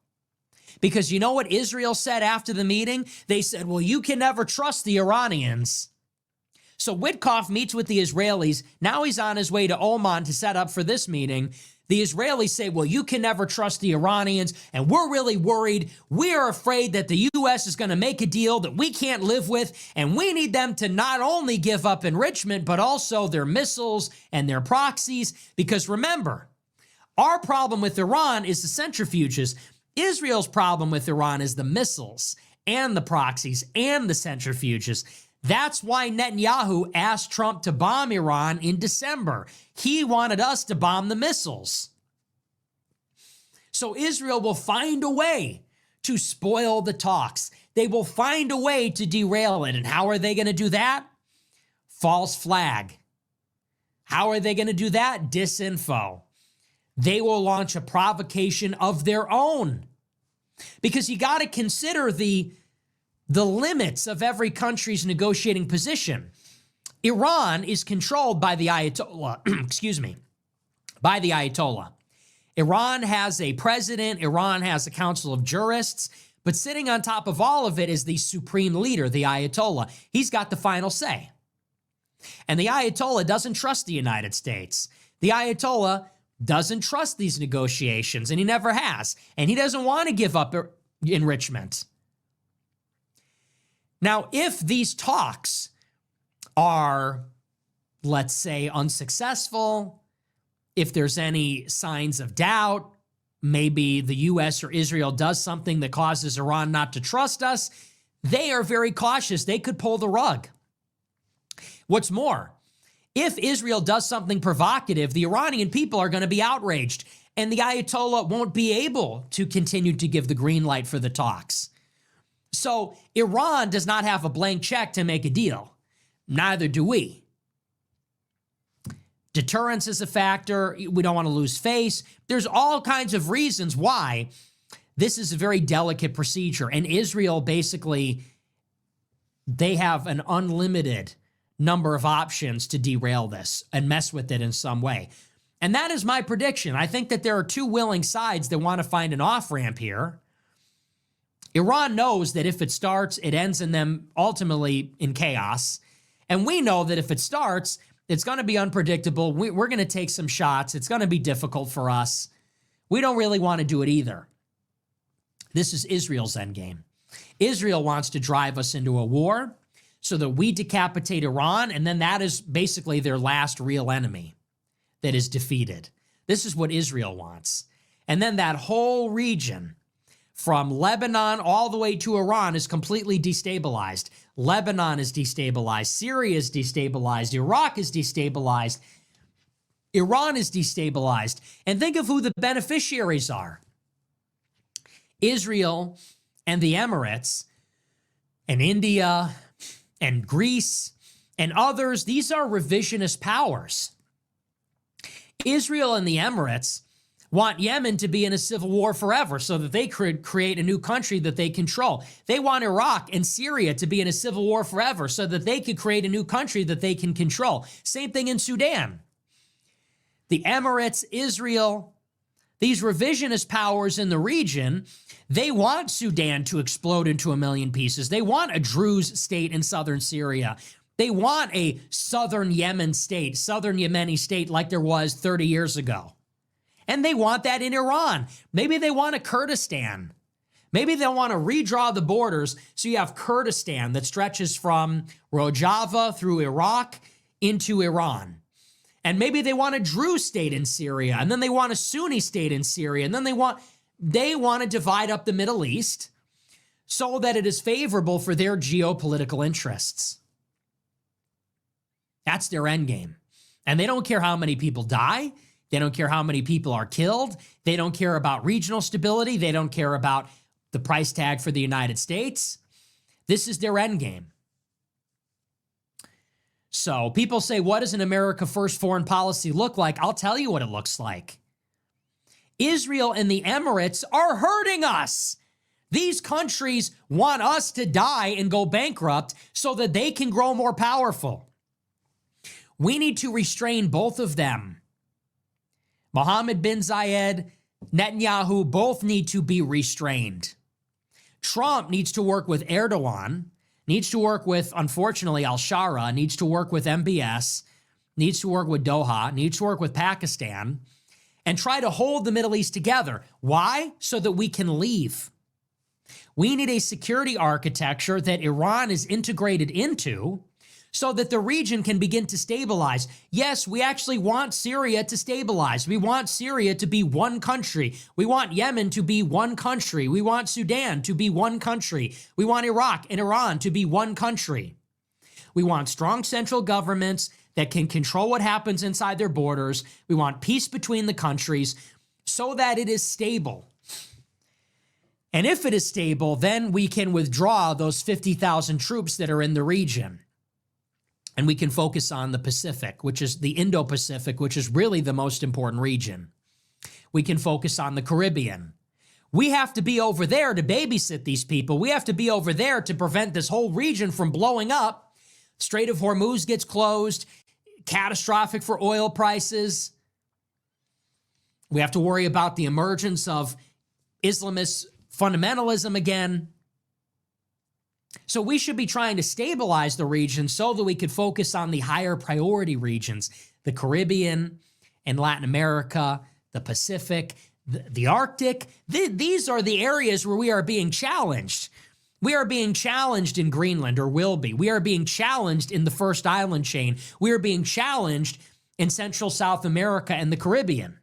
Because you know what Israel said after the meeting? They said, well, you can never trust the Iranians. So Witkoff meets with the Israelis. Now he's on his way to Oman to set up for this meeting. The Israelis say, well, you can never trust the Iranians, and we're really worried. We are afraid that the U.S. is going to make a deal that we can't live with, and we need them to not only give up enrichment, but also their missiles and their proxies. Because remember, our problem with Iran is the centrifuges. Israel's problem with Iran is the missiles and the proxies and the centrifuges. That's why Netanyahu asked Trump to bomb Iran in December. He wanted us to bomb the missiles. So Israel will find a way to spoil the talks. They will find a way to derail it. And how are they going to do that? False flag. How are they going to do that? Disinfo. They will launch a provocation of their own. Because you got to consider the limits of every country's negotiating position. Iran is controlled by the Ayatollah, by the Ayatollah. Iran has a president, Iran has a council of jurists, but sitting on top of all of it is the supreme leader, the Ayatollah. He's got the final say. And the Ayatollah doesn't trust the United States. The Ayatollah doesn't trust these negotiations, and he never has. And he doesn't want to give up enrichment. Now, if these talks are, let's say, unsuccessful, if there's any signs of doubt, maybe the U.S. or Israel does something that causes Iran not to trust us, they are very cautious. They could pull the rug. What's more, if Israel does something provocative, the Iranian people are going to be outraged, and the Ayatollah won't be able to continue to give the green light for the talks. So Iran does not have a blank check to make a deal. Neither do we. Deterrence is a factor. We don't want to lose face. There's all kinds of reasons why this is a very delicate procedure. And Israel basically, they have an unlimited number of options to derail this and mess with it in some way. And that is my prediction. I think that there are two willing sides that want to find an off-ramp here. Iran knows that if it starts, it ends in them ultimately in chaos. And we know that if it starts, it's going to be unpredictable. We're going to take some shots. It's going to be difficult for us. We don't really want to do it either. This is Israel's endgame. Israel wants to drive us into a war so that we decapitate Iran, and then that is basically their last real enemy that is defeated. This is what Israel wants. And then that whole region from Lebanon all the way to Iran is completely destabilized. Lebanon is destabilized. Syria is destabilized. Iraq is destabilized. Iran is destabilized. And think of who the beneficiaries are. Israel and the Emirates and India and Greece and others. These are revisionist powers. Israel and the Emirates want Yemen to be in a civil war forever so that they could create a new country that they control. They want Iraq and Syria to be in a civil war forever so that they could create a new country that they can control. Same thing in Sudan. The Emirates, Israel, these revisionist powers in the region, they want Sudan to explode into a million pieces. They want a Druze state in southern Syria. They want a southern Yemen state, southern Yemeni state like there was 30 years ago. And they want that in Iran. Maybe they want a Kurdistan. Maybe they want to redraw the borders so you have Kurdistan that stretches from Rojava through Iraq into Iran. And maybe they want a Druze state in Syria, and then they want a Sunni state in Syria, and then they want to divide up the Middle East so that it is favorable for their geopolitical interests. That's their endgame. And they don't care how many people die. They don't care how many people are killed. They don't care about regional stability. They don't care about the price tag for the United States. This is their endgame. So people say, what does an America First foreign policy look like? I'll tell you what it looks like. Israel and the Emirates are hurting us. These countries want us to die and go bankrupt so that they can grow more powerful. We need to restrain both of them. Mohammed bin Zayed, Netanyahu both need to be restrained. Trump needs to work with Erdogan, needs to work with, unfortunately, al-Shara, needs to work with MBS, needs to work with Doha, needs to work with Pakistan, and try to hold the Middle East together. Why? So that we can leave. We need a security architecture that Iran is integrated into so that the region can begin to stabilize. Yes, we actually want Syria to stabilize. We want Syria to be one country. We want Yemen to be one country. We want Sudan to be one country. We want Iraq and Iran to be one country. We want strong central governments that can control what happens inside their borders. We want peace between the countries so that it is stable. And if it is stable, then we can withdraw those 50,000 troops that are in the region. And we can focus on the Pacific, which is the Indo-Pacific, which is really the most important region. We can focus on the Caribbean. We have to be over there to babysit these people. We have to be over there to prevent this whole region from blowing up. Strait of Hormuz gets closed. Catastrophic for oil prices. We have to worry about the emergence of Islamist fundamentalism again. So we should be trying to stabilize the region so that we could focus on the higher priority regions, the Caribbean and Latin America, the Pacific, the Arctic. These are the areas where we are being challenged. We are being challenged in Greenland, or will be. We are being challenged in the first island chain. We are being challenged in Central South America and the Caribbean.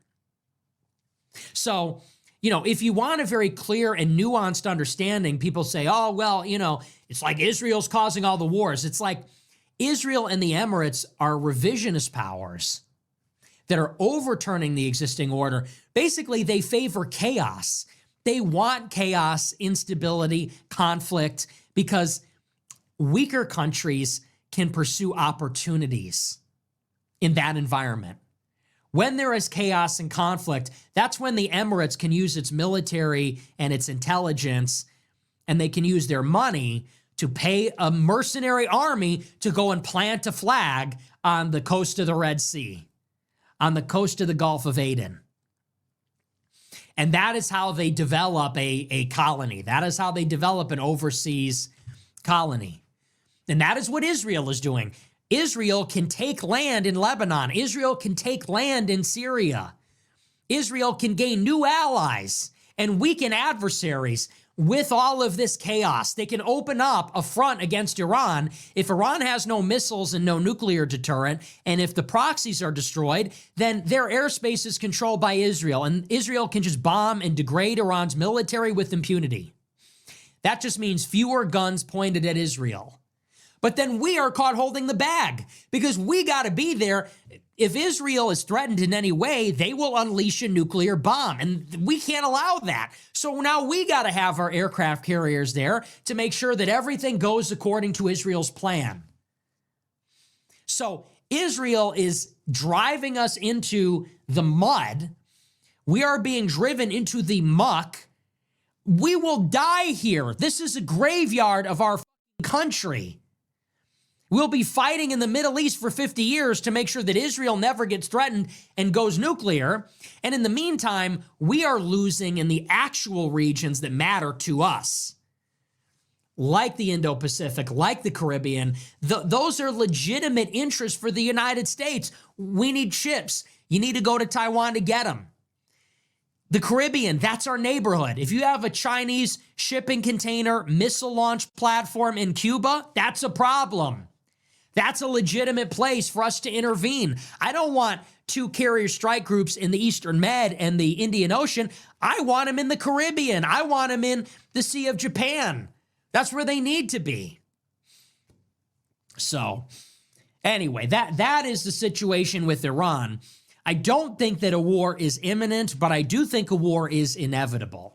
So, if you want a very clear and nuanced understanding, people say, oh, well, it's like Israel's causing all the wars. It's like Israel and the Emirates are revisionist powers that are overturning the existing order. Basically, they favor chaos. They want chaos, instability, conflict, because weaker countries can pursue opportunities in that environment. When there is chaos and conflict, that's when the Emirates can use its military and its intelligence, and they can use their money to pay a mercenary army to go and plant a flag on the coast of the Red Sea, on the coast of the Gulf of Aden. And that is how they develop a colony. That is how they develop an overseas colony. And that is what Israel is doing. Israel can take land in Lebanon. Israel can take land in Syria. Israel can gain new allies and weaken adversaries with all of this chaos. They can open up a front against Iran. If Iran has no missiles and no nuclear deterrent, and if the proxies are destroyed, then their airspace is controlled by Israel, and Israel can just bomb and degrade Iran's military with impunity. That just means fewer guns pointed at Israel. But then we are caught holding the bag because we got to be there. If Israel is threatened in any way, they will unleash a nuclear bomb, and we can't allow that. So now we got to have our aircraft carriers there to make sure that everything goes according to Israel's plan. So Israel is driving us into the mud. We are being driven into the muck. We will die here. This is a graveyard of our country. We'll be fighting in the Middle East for 50 years to make sure that Israel never gets threatened and goes nuclear. And in the meantime, we are losing in the actual regions that matter to us, like the Indo-Pacific, like the Caribbean. Those are legitimate interests for the United States. We need ships. You need to go to Taiwan to get them. The Caribbean, that's our neighborhood. If you have a Chinese shipping container missile launch platform in Cuba, that's a problem. That's a legitimate place for us to intervene. I don't want two carrier strike groups in the Eastern Med and the Indian Ocean. I want them in the Caribbean. I want them in the Sea of Japan. That's where they need to be. So, anyway, that is the situation with Iran. I don't think that a war is imminent, but I do think a war is inevitable.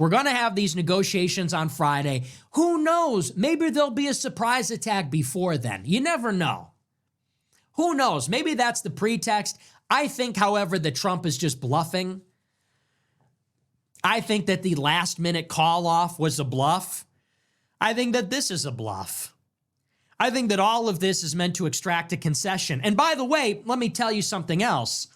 We're going to have these negotiations on Friday. Who knows? Maybe there'll be a surprise attack before then. You never know. Who knows? Maybe that's the pretext. I think, however, that Trump is just bluffing. I think that the last-minute call-off was a bluff. I think that this is a bluff. I think that all of this is meant to extract a concession. And by the way, let me tell you something else.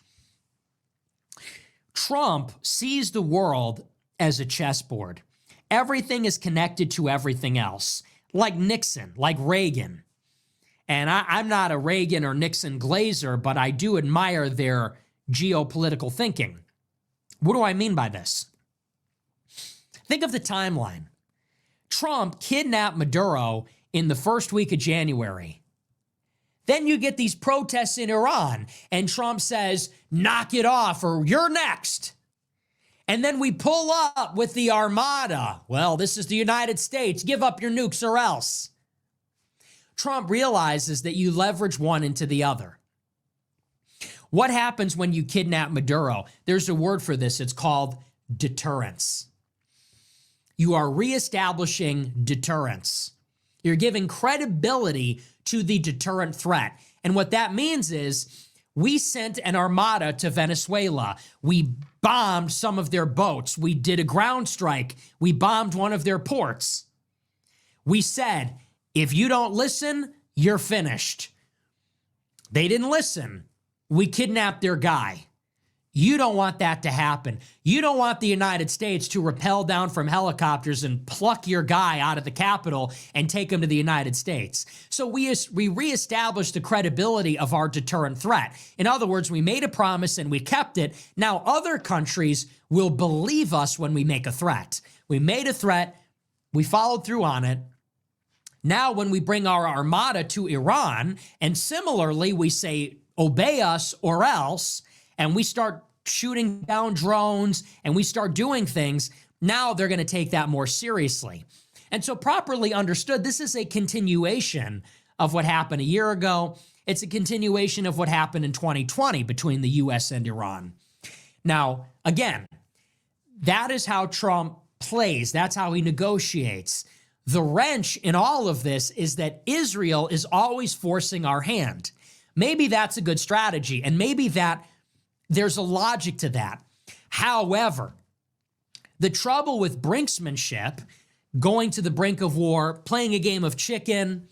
Trump sees the world as a chessboard. Everything is connected to everything else, like Nixon, like Reagan. And I'm not a Reagan or Nixon glazer, but I do admire their geopolitical thinking. What do I mean by this? Think of the timeline. Trump kidnapped Maduro in the first week of January. Then you get these protests in Iran, and Trump says, knock it off, or you're next. And then we pull up with the Armada. Well, this is the United States. Give up your nukes or else. Trump realizes that you leverage one into the other. What happens when you kidnap Maduro? There's a word for this. It's called deterrence. You are reestablishing deterrence. You're giving credibility to the deterrent threat. And what that means is we sent an armada to Venezuela. We bombed some of their boats. We did a ground strike. We bombed one of their ports. We said, if you don't listen, you're finished. They didn't listen. We kidnapped their guy. You don't want that to happen. You don't want the United States to rappel down from helicopters and pluck your guy out of the Capitol and take him to the United States. So we reestablished the credibility of our deterrent threat. In other words, we made a promise and we kept it. Now other countries will believe us when we make a threat. We made a threat. We followed through on it. Now when we bring our armada to Iran, and similarly we say, obey us or else, and we start shooting down drones and we start doing things, now they're going to take that more seriously. And so properly understood, this is a continuation of what happened a year ago. It's a continuation of what happened in 2020 between the US and Iran. Now, again, that is how Trump plays. That's how he negotiates. The wrench in all of this is that Israel is always forcing our hand. Maybe that's a good strategy, and maybe that there's a logic to that. However, the trouble with brinksmanship, going to the brink of war, playing a game of chicken,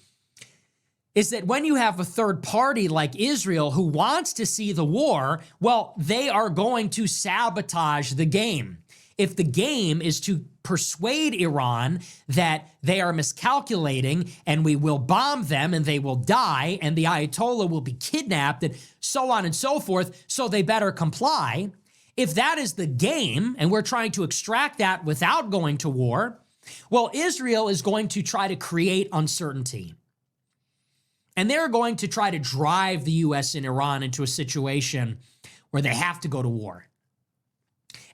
is that when you have a third party like Israel who wants to see the war, well, they are going to sabotage the game. If the game is to persuade Iran that they are miscalculating and we will bomb them and they will die and the Ayatollah will be kidnapped and so on and so forth, so they better comply. If that is the game and we're trying to extract that without going to war, well, Israel is going to try to create uncertainty. And they're going to try to drive the U.S. and Iran into a situation where they have to go to war.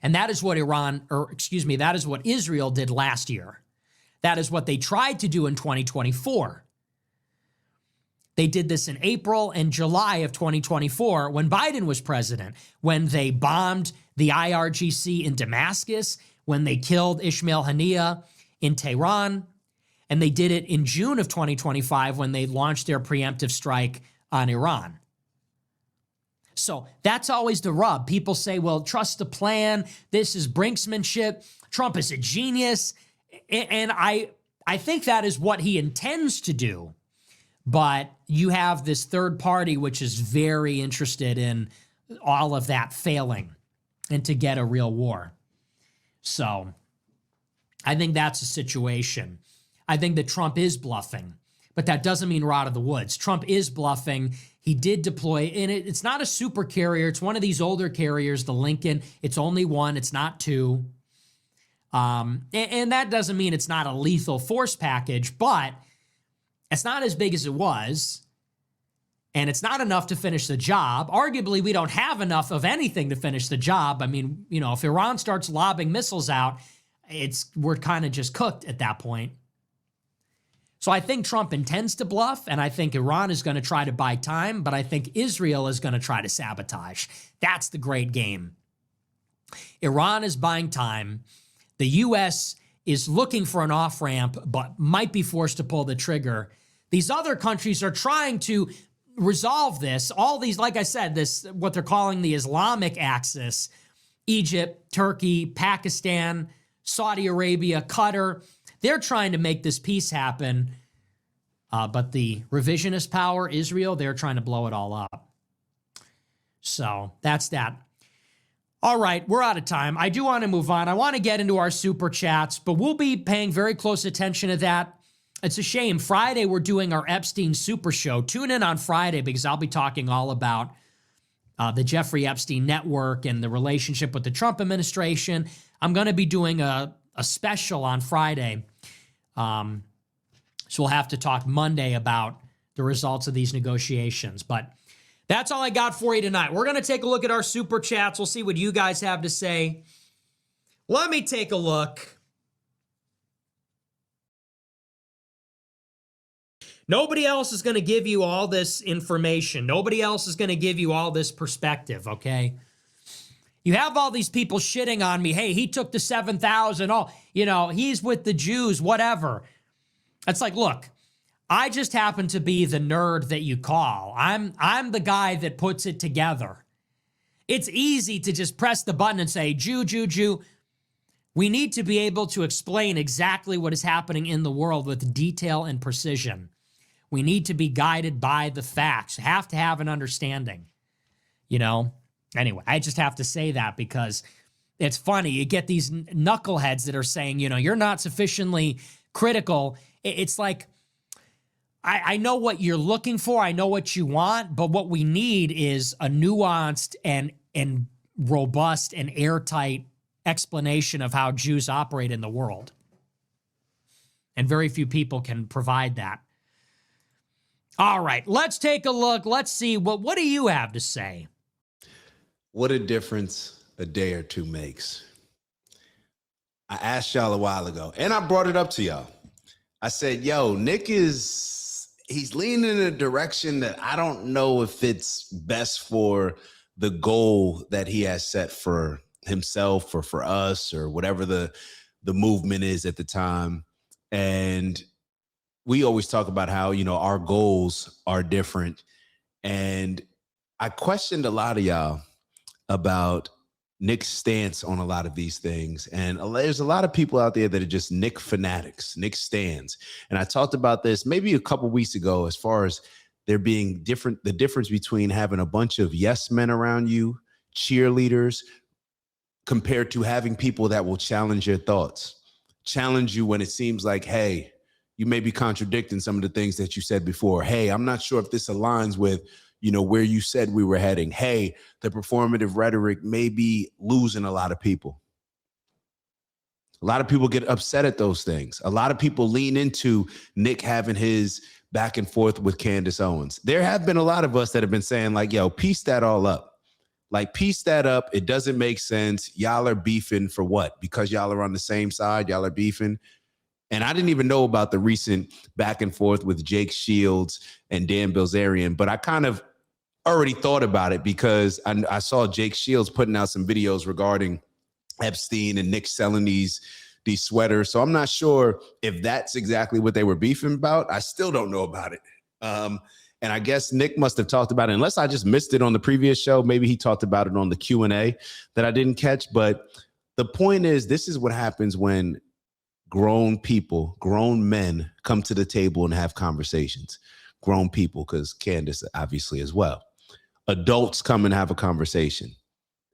And that is what that is what Israel did last year. That is what they tried to do in 2024. They did this in April and July of 2024 when Biden was president, when they bombed the IRGC in Damascus, when they killed Ismail Haniyeh in Tehran, and they did it in June of 2025 when they launched their preemptive strike on Iran. So that's always the rub. People say, well, trust the plan. This is brinksmanship. Trump is a genius. And I think that is what he intends to do. But you have this third party which is very interested in all of that failing and to get a real war. So I think that's a situation. I think that Trump is bluffing, but that doesn't mean we're out of the woods. Trump is bluffing. He did deploy, and it's not a super carrier. It's one of these older carriers, the Lincoln. It's only one. It's not two. And that doesn't mean it's not a lethal force package, but it's not as big as it was, and it's not enough to finish the job. Arguably, we don't have enough of anything to finish the job. I mean, you know, if Iran starts lobbing missiles out, we're kind of just cooked at that point. So I think Trump intends to bluff, and I think Iran is going to try to buy time, but I think Israel is going to try to sabotage. That's the great game. Iran is buying time. The U.S. is looking for an off-ramp, but might be forced to pull the trigger. These other countries are trying to resolve this. All these, like I said, this, what they're calling the Islamic axis, Egypt, Turkey, Pakistan, Saudi Arabia, Qatar, they're trying to make this peace happen, but the revisionist power, Israel, they're trying to blow it all up. So that's that. All right, we're out of time. I do want to move on. I want to get into our super chats, but we'll be paying very close attention to that. It's a shame. Friday, we're doing our Epstein Super Show. Tune in on Friday because I'll be talking all about the Jeffrey Epstein network and the relationship with the Trump administration. I'm going to be doing a special on Friday. So we'll have to talk Monday about the results of these negotiations. But that's all I got for you tonight. We're going to take a look at our super chats. We'll see what you guys have to say. Let me take a look. Nobody else is going to give you all this information. Nobody else is going to give you all this perspective, okay? You have all these people shitting on me. Hey, he took the 7,000. Oh, you know, he's with the Jews, whatever. It's like, look, I just happen to be the nerd that you call. I'm the guy that puts it together. It's easy to just press the button and say, Jew, Jew, Jew. We need to be able to explain exactly what is happening in the world with detail and precision. We need to be guided by the facts. Have to have an understanding, you know? Anyway, I just have to say that because it's funny. You get these knuckleheads that are saying, you know, you're not sufficiently critical. It's like, I know what you're looking for. I know what you want. But what we need is a nuanced and robust and airtight explanation of how Jews operate in the world. And very few people can provide that. All right, let's take a look. Let's see. What do you have to say? What a difference a day or two makes. I asked y'all a while ago, and I brought it up to y'all. I said, yo, Nick he's leaning in a direction that I don't know if it's best for the goal that he has set for himself or for us or whatever the movement is at the time. And we always talk about how, you know, our goals are different. And I questioned a lot of y'all about Nick's stance on a lot of these things. And there's a lot of people out there that are just Nick fanatics, Nick stans. And I talked about this maybe a couple weeks ago, as far as there being the difference between having a bunch of yes men around you, cheerleaders, compared to having people that will challenge your thoughts, challenge you when it seems like, hey, you may be contradicting some of the things that you said before. Hey, I'm not sure if this aligns with, where you said we were heading. Hey, the performative rhetoric may be losing a lot of people. A lot of people get upset at those things. A lot of people lean into Nick having his back and forth with Candace Owens. There have been a lot of us that have been saying like, yo, piece that all up. Like, piece that up. It doesn't make sense. Y'all are beefing for what? Because y'all are on the same side. Y'all are beefing. And I didn't even know about the recent back and forth with Jake Shields and Dan Bilzerian, but I kind of already thought about it because I saw Jake Shields putting out some videos regarding Epstein and Nick selling these sweaters. So I'm not sure if that's exactly what they were beefing about. I still don't know about it. And I guess Nick must have talked about it, unless I just missed it on the previous show. Maybe he talked about it on the Q&A that I didn't catch. But the point is, this is what happens when grown people, grown men come to the table and have conversations. Grown people, because Candace obviously as well. Adults come and have a conversation.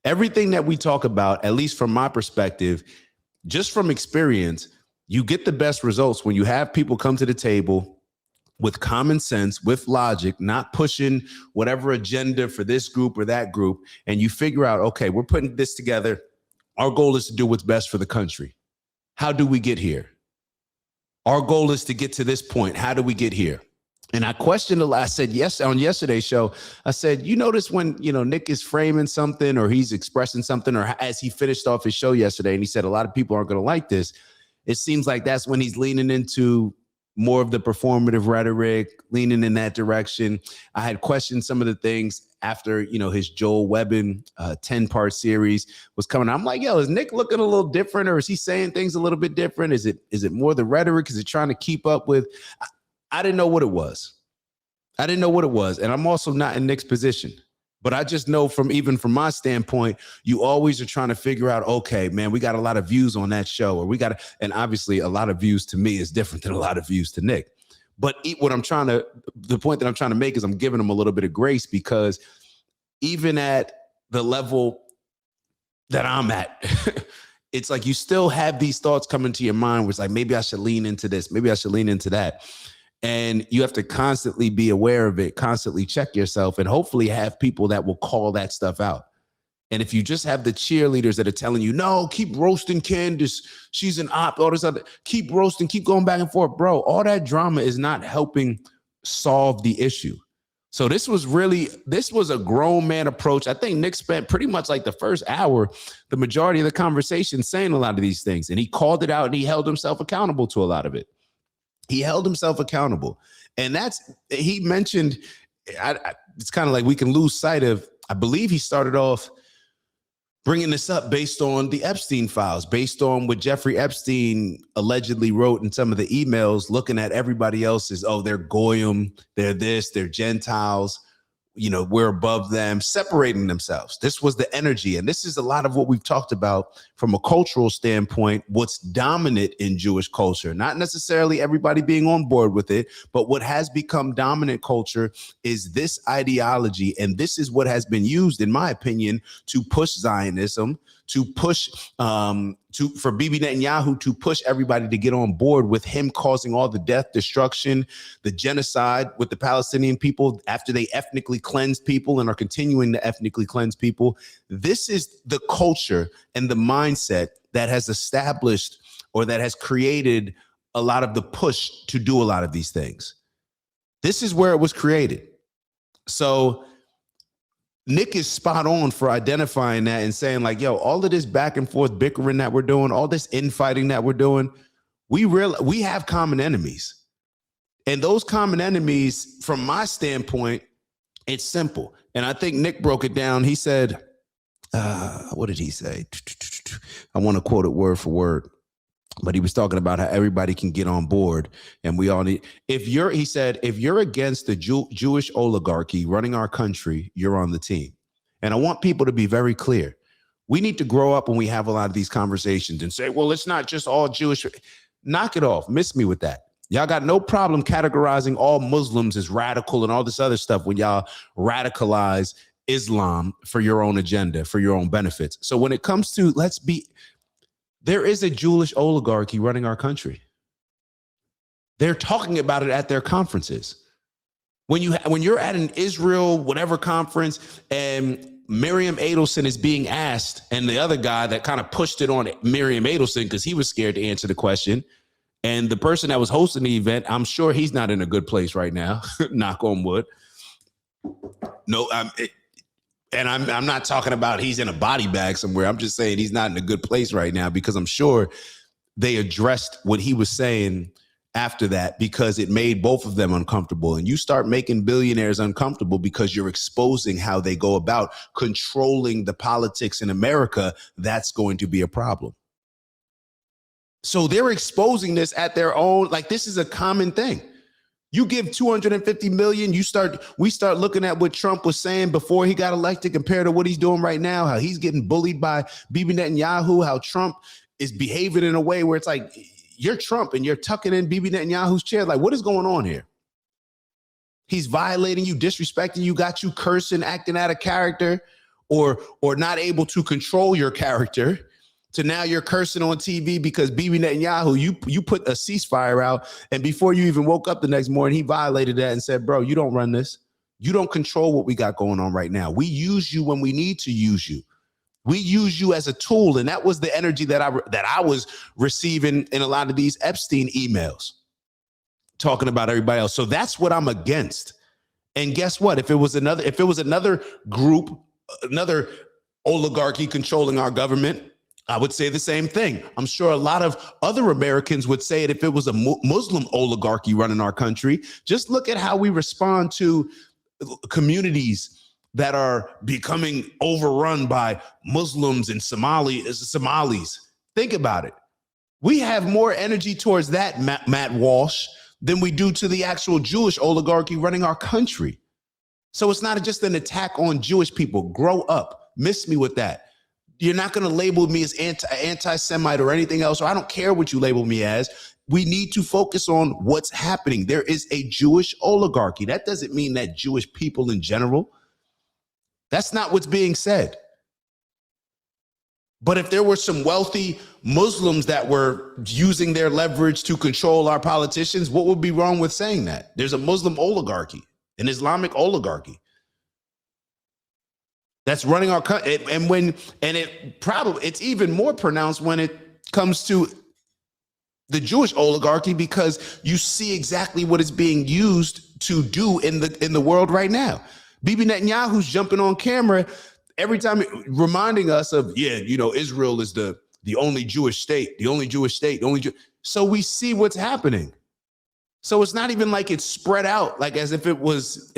Everything that we talk about, at least from my perspective, just from experience, you get the best results when you have people come to the table with common sense, with logic, not pushing whatever agenda for this group or that group. And you figure out, okay, we're putting this together. Our goal is to do what's best for the country. How do we get here? Our goal is to get to this point. How do we get here? And I questioned a lot. I said, yes, on yesterday's show, I said, you notice when, Nick is framing something or he's expressing something, or as he finished off his show yesterday, and he said, a lot of people aren't going to like this. It seems like that's when he's leaning into more of the performative rhetoric, leaning in that direction. I had questioned some of the things after, his Joel Webbin 10-part series was coming. I'm like, yo, is Nick looking a little different, or is he saying things a little bit different? Is it more the rhetoric? Is it trying to keep up with? I didn't know what it was. And I'm also not in Nick's position. But I just know from my standpoint, you always are trying to figure out, okay, man, we got a lot of views on that show, or and obviously a lot of views to me is different than a lot of views to Nick. But the point that I'm trying to make is I'm giving him a little bit of grace, because even at the level that I'm at, it's like you still have these thoughts coming to your mind where it's like, maybe I should lean into this, maybe I should lean into that. And you have to constantly be aware of it, constantly check yourself, and hopefully have people that will call that stuff out. And if you just have the cheerleaders that are telling you, no, keep roasting Candace, she's an op, all this other, keep roasting, keep going back and forth, bro, all that drama is not helping solve the issue. So this was a grown man approach. I think Nick spent pretty much like the first hour, the majority of the conversation, saying a lot of these things, and he called it out and he held himself accountable to a lot of it. He held himself accountable. And he mentioned, it's kind of like we can lose sight of, I believe he started off bringing this up based on the Epstein files, based on what Jeffrey Epstein allegedly wrote in some of the emails, looking at everybody else's, oh, they're Goyim, they're this, they're Gentiles, we're above them, separating themselves. This was the energy. And this is a lot of what we've talked about from a cultural standpoint, what's dominant in Jewish culture, not necessarily everybody being on board with it, but what has become dominant culture is this ideology. And this is what has been used, in my opinion, to push Zionism, to push for Bibi Netanyahu to push everybody to get on board with him causing all the death, destruction, the genocide with the Palestinian people after they ethnically cleansed people and are continuing to ethnically cleanse people. This is the culture and the mindset that has established, or that has created, a lot of the push to do a lot of these things. This is where it was created. So Nick is spot on for identifying that and saying like, yo, all of this back and forth bickering that we're doing, all this infighting that we're doing, we have common enemies. And those common enemies, from my standpoint, it's simple. And I think Nick broke it down. He said, what did he say? I want to quote it word for word. But he was talking about how everybody can get on board, and we all need, he said, if you're against the Jewish oligarchy running our country, you're on the team. And I want people to be very clear. We need to grow up when we have a lot of these conversations and say, well, it's not just all Jewish. Knock it off. Miss me with that. Y'all got no problem categorizing all Muslims as radical and all this other stuff when y'all radicalize Islam for your own agenda, for your own benefits. So when it comes to, there is a Jewish oligarchy running our country. They're talking about it at their conferences. When you're at an Israel whatever conference and Miriam Adelson is being asked, and the other guy that kind of pushed it on Miriam Adelson because he was scared to answer the question, and the person that was hosting the event, I'm sure he's not in a good place right now. Knock on wood. No, I'm not talking about he's in a body bag somewhere. I'm just saying he's not in a good place right now because I'm sure they addressed what he was saying after that because it made both of them uncomfortable. And you start making billionaires uncomfortable because you're exposing how they go about controlling the politics in America. That's going to be a problem. So they're exposing this at their own, like this is a common thing. You give 250 million, we start looking at what Trump was saying before he got elected compared to what he's doing right now, how he's getting bullied by Bibi Netanyahu, how Trump is behaving in a way where it's like, you're Trump and you're tucking in Bibi Netanyahu's chair. Like, what is going on here? He's violating you, disrespecting you, got you cursing, acting out of character, or not able to control your character. To now you're cursing on TV because Bibi Netanyahu, you put a ceasefire out, and before you even woke up the next morning, he violated that and said, bro, you don't run this. You don't control what we got going on right now. We use you when we need to use you. We use you as a tool, and that was the energy that I was receiving in a lot of these Epstein emails, talking about everybody else. So that's what I'm against. And guess what? If it was another group, another oligarchy controlling our government, I would say the same thing. I'm sure a lot of other Americans would say it if it was a Muslim oligarchy running our country. Just look at how we respond to communities that are becoming overrun by Muslims and Somalis. Think about it. We have more energy towards that, Matt Walsh, than we do to the actual Jewish oligarchy running our country. So it's not just an attack on Jewish people. Grow up. Miss me with that. You're not going to label me as anti-Semite or anything else, or I don't care what you label me as. We need to focus on what's happening. There is a Jewish oligarchy. That doesn't mean that Jewish people in general. That's not what's being said. But if there were some wealthy Muslims that were using their leverage to control our politicians, what would be wrong with saying that? There's a Muslim oligarchy, an Islamic oligarchy that's running our country. It's even more pronounced when it comes to the Jewish oligarchy, because you see exactly what is being used to do in the world right now. Bibi Netanyahu's jumping on camera every time reminding us of, Israel is the only Jewish state, So we see what's happening. So it's not even like it's spread out, like as if it was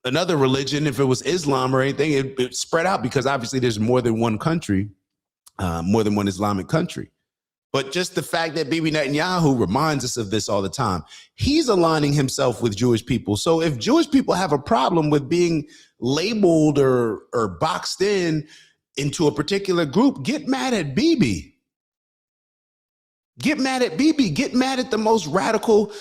another religion, if it was Islam or anything, it spread out because obviously there's more than one country, more than one Islamic country. But just the fact that Bibi Netanyahu reminds us of this all the time, he's aligning himself with Jewish people. So if Jewish people have a problem with being labeled or boxed into a particular group, get mad at Bibi. Get mad at Bibi. Get mad at the most radical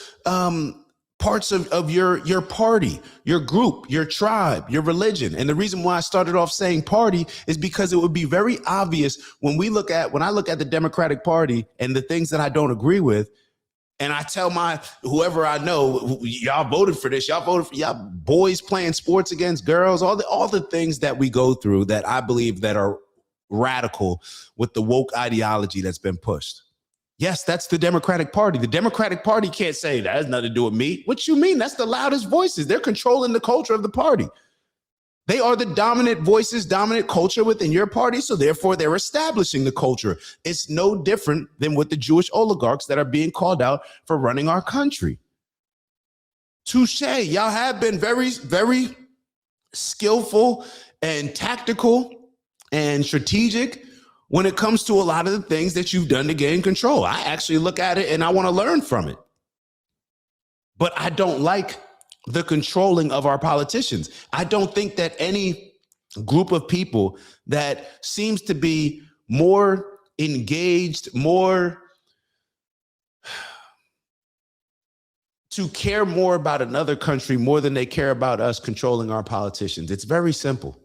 parts of your party, your group, your tribe, your religion. And the reason why I started off saying party is because it would be very obvious when I look at the Democratic Party and the things that I don't agree with, and I tell whoever I know, y'all voted for this, y'all voted for y'all boys playing sports against girls, all the things that we go through that I believe that are radical with the woke ideology that's been pushed. Yes, that's the Democratic Party. The Democratic Party can't say that has nothing to do with me. What you mean? That's the loudest voices. They're controlling the culture of the party. They are the dominant voices, dominant culture within your party. So therefore, they're establishing the culture. It's no different than with the Jewish oligarchs that are being called out for running our country. Touche. Y'all have been very, very skillful and tactical and strategic when it comes to a lot of the things that you've done to gain control. I actually look at it and I want to learn from it. But I don't like the controlling of our politicians. I don't think that any group of people that seems to be more engaged, more to care more about another country more than they care about us controlling our politicians. It's very simple.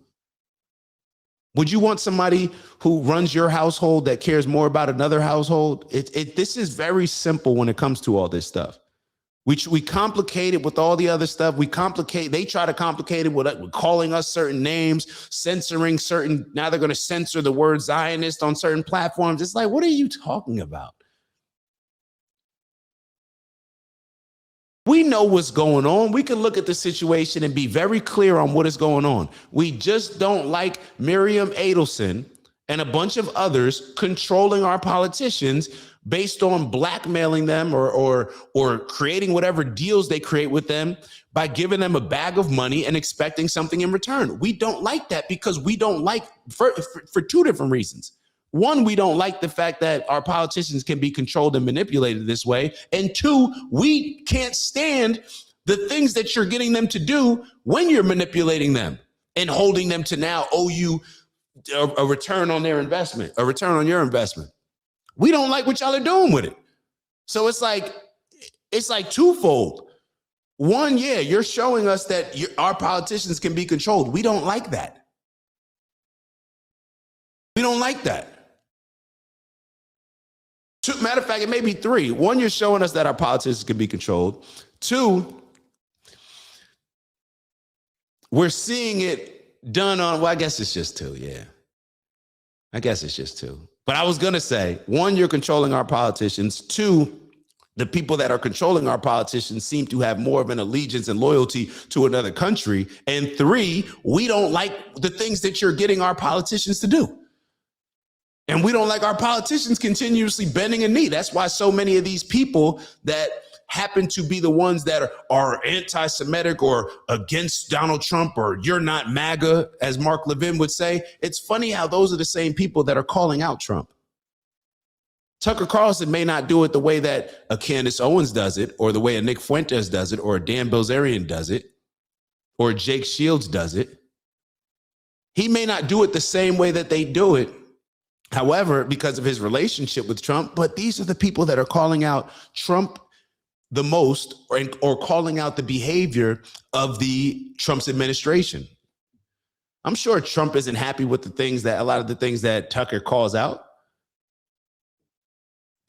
Would you want somebody who runs your household that cares more about another household? This is very simple when it comes to all this stuff. We complicate it with all the other stuff. They try to complicate it with calling us certain names, censoring certain, now they're going to censor the word Zionist on certain platforms. It's like, what are you talking about? We know what's going on. We can look at the situation and be very clear on what is going on. We just don't like Miriam Adelson and a bunch of others controlling our politicians based on blackmailing them or creating whatever deals they create with them by giving them a bag of money and expecting something in return. We don't like that because we don't like, for two different reasons. One, we don't like the fact that our politicians can be controlled and manipulated this way. And two, we can't stand the things that you're getting them to do when you're manipulating them and holding them to now owe you a return on their investment, a return on your investment. We don't like what y'all are doing with it. So it's like twofold. One, yeah, you're showing us that our politicians can be controlled. We don't like that. We don't like that. Two, matter of fact, it may be three. One, you're showing us that our politicians can be controlled. Two, we're seeing it done on, well, I guess it's just two, yeah. I guess it's just two. But I was going to say, one, you're controlling our politicians. Two, the people that are controlling our politicians seem to have more of an allegiance and loyalty to another country. And three, we don't like the things that you're getting our politicians to do. And we don't like our politicians continuously bending a knee. That's why so many of these people that happen to be the ones that are anti-Semitic or against Donald Trump or you're not MAGA, as Mark Levin would say, it's funny how those are the same people that are calling out Trump. Tucker Carlson may not do it the way that a Candace Owens does it, or the way a Nick Fuentes does it, or a Dan Bilzerian does it, or Jake Shields does it. He may not do it the same way that they do it, however, because of his relationship with Trump, but these are the people that are calling out Trump the most, or calling out the behavior of the Trump's administration. I'm sure Trump isn't happy with a lot of the things that Tucker calls out.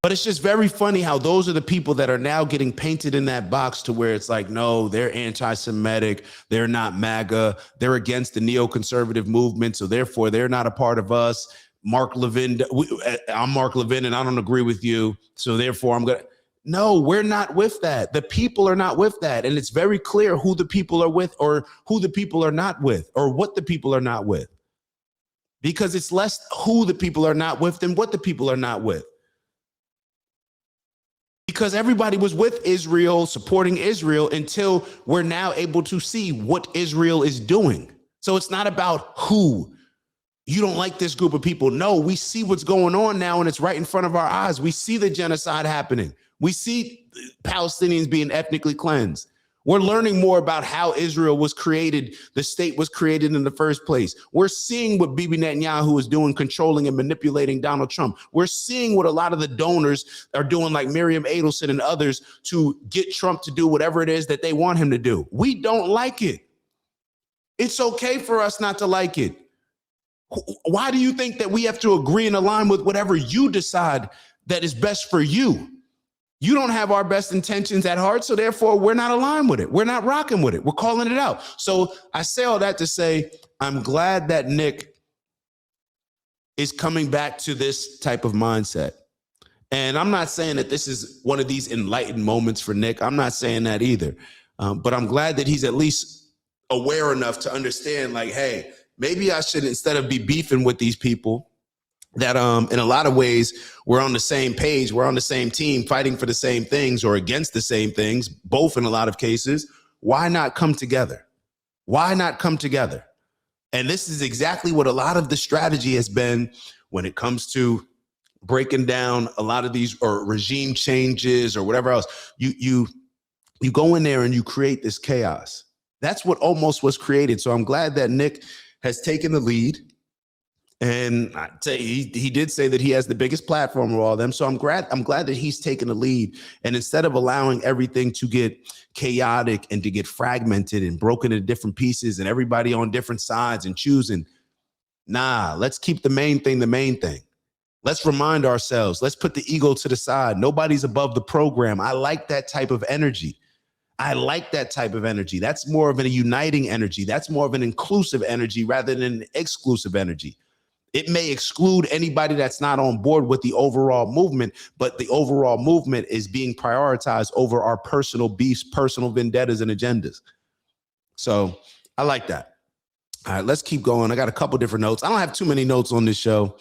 But it's just very funny how those are the people that are now getting painted in that box to where it's like, no, they're anti-Semitic, they're not MAGA, they're against the neoconservative movement, so therefore they're not a part of us. Mark Levin, I'm Mark Levin and I don't agree with you, so therefore I'm gonna. No, we're not with that. The people are not with that. And it's very clear who the people are with or who the people are not with or what the people are not with. Because it's less who the people are not with than what the people are not with. Because everybody was with Israel, supporting Israel, until we're now able to see what Israel is doing. So it's not about who. You don't like this group of people. No, we see what's going on now, and it's right in front of our eyes. We see the genocide happening. We see Palestinians being ethnically cleansed. We're learning more about how Israel was created, the state was created in the first place. We're seeing what Bibi Netanyahu is doing, controlling and manipulating Donald Trump. We're seeing what a lot of the donors are doing, like Miriam Adelson and others, to get Trump to do whatever it is that they want him to do. We don't like it. It's okay for us not to like it. Why do you think that we have to agree and align with whatever you decide that is best for you? You don't have our best intentions at heart, so therefore we're not aligned with it. We're not rocking with it. We're calling it out. So I say all that to say, I'm glad that Nick is coming back to this type of mindset. And I'm not saying that this is one of these enlightened moments for Nick. I'm not saying that either. But I'm glad that he's at least aware enough to understand, like, hey, maybe I should, instead of be beefing with these people, that in a lot of ways we're on the same page, we're on the same team, fighting for the same things or against the same things, both in a lot of cases. Why not come together? Why not come together? And this is exactly what a lot of the strategy has been when it comes to breaking down a lot of these or regime changes or whatever else. You go in there and you create this chaos. That's what almost was created. So I'm glad that Nick has taken the lead. And he did say that he has the biggest platform of all of them. So I'm glad that he's taken the lead. And instead of allowing everything to get chaotic and to get fragmented and broken into different pieces and everybody on different sides and choosing, let's keep the main thing the main thing. Let's remind ourselves. Let's put the ego to the side. Nobody's above the program. I like that type of energy. That's more of a uniting energy. That's more of an inclusive energy rather than an exclusive energy. It may exclude anybody that's not on board with the overall movement, but the overall movement is being prioritized over our personal beefs, personal vendettas, and agendas. So I like that. All right, let's keep going. I got a couple different notes. I don't have too many notes on this show.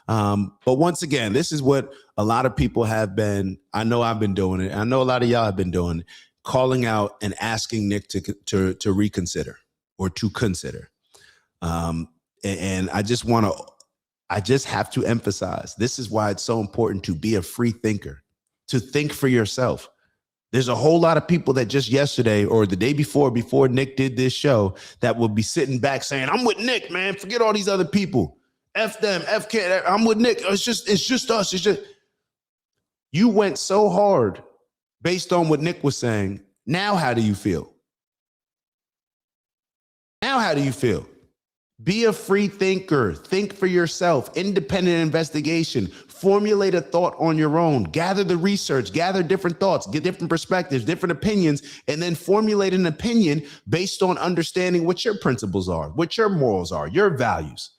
But once again, this is what a lot of people have been. I know I've been doing it. I know a lot of y'all have been doing it, calling out and asking Nick to reconsider or to consider. And I just have to emphasize, this is why it's so important to be a free thinker, to think for yourself. There's a whole lot of people that just yesterday or the day before Nick did this show that will be sitting back saying, I'm with Nick, man. Forget all these other people. F them, F K, I'm with Nick. It's just us. It's just, you went so hard based on what Nick was saying. Now, how do you feel? Be a free thinker. Think for yourself. Independent investigation. Formulate a thought on your own. Gather the research. Gather different thoughts. Get different perspectives, different opinions, and then formulate an opinion based on understanding what your principles are, what your morals are, your values.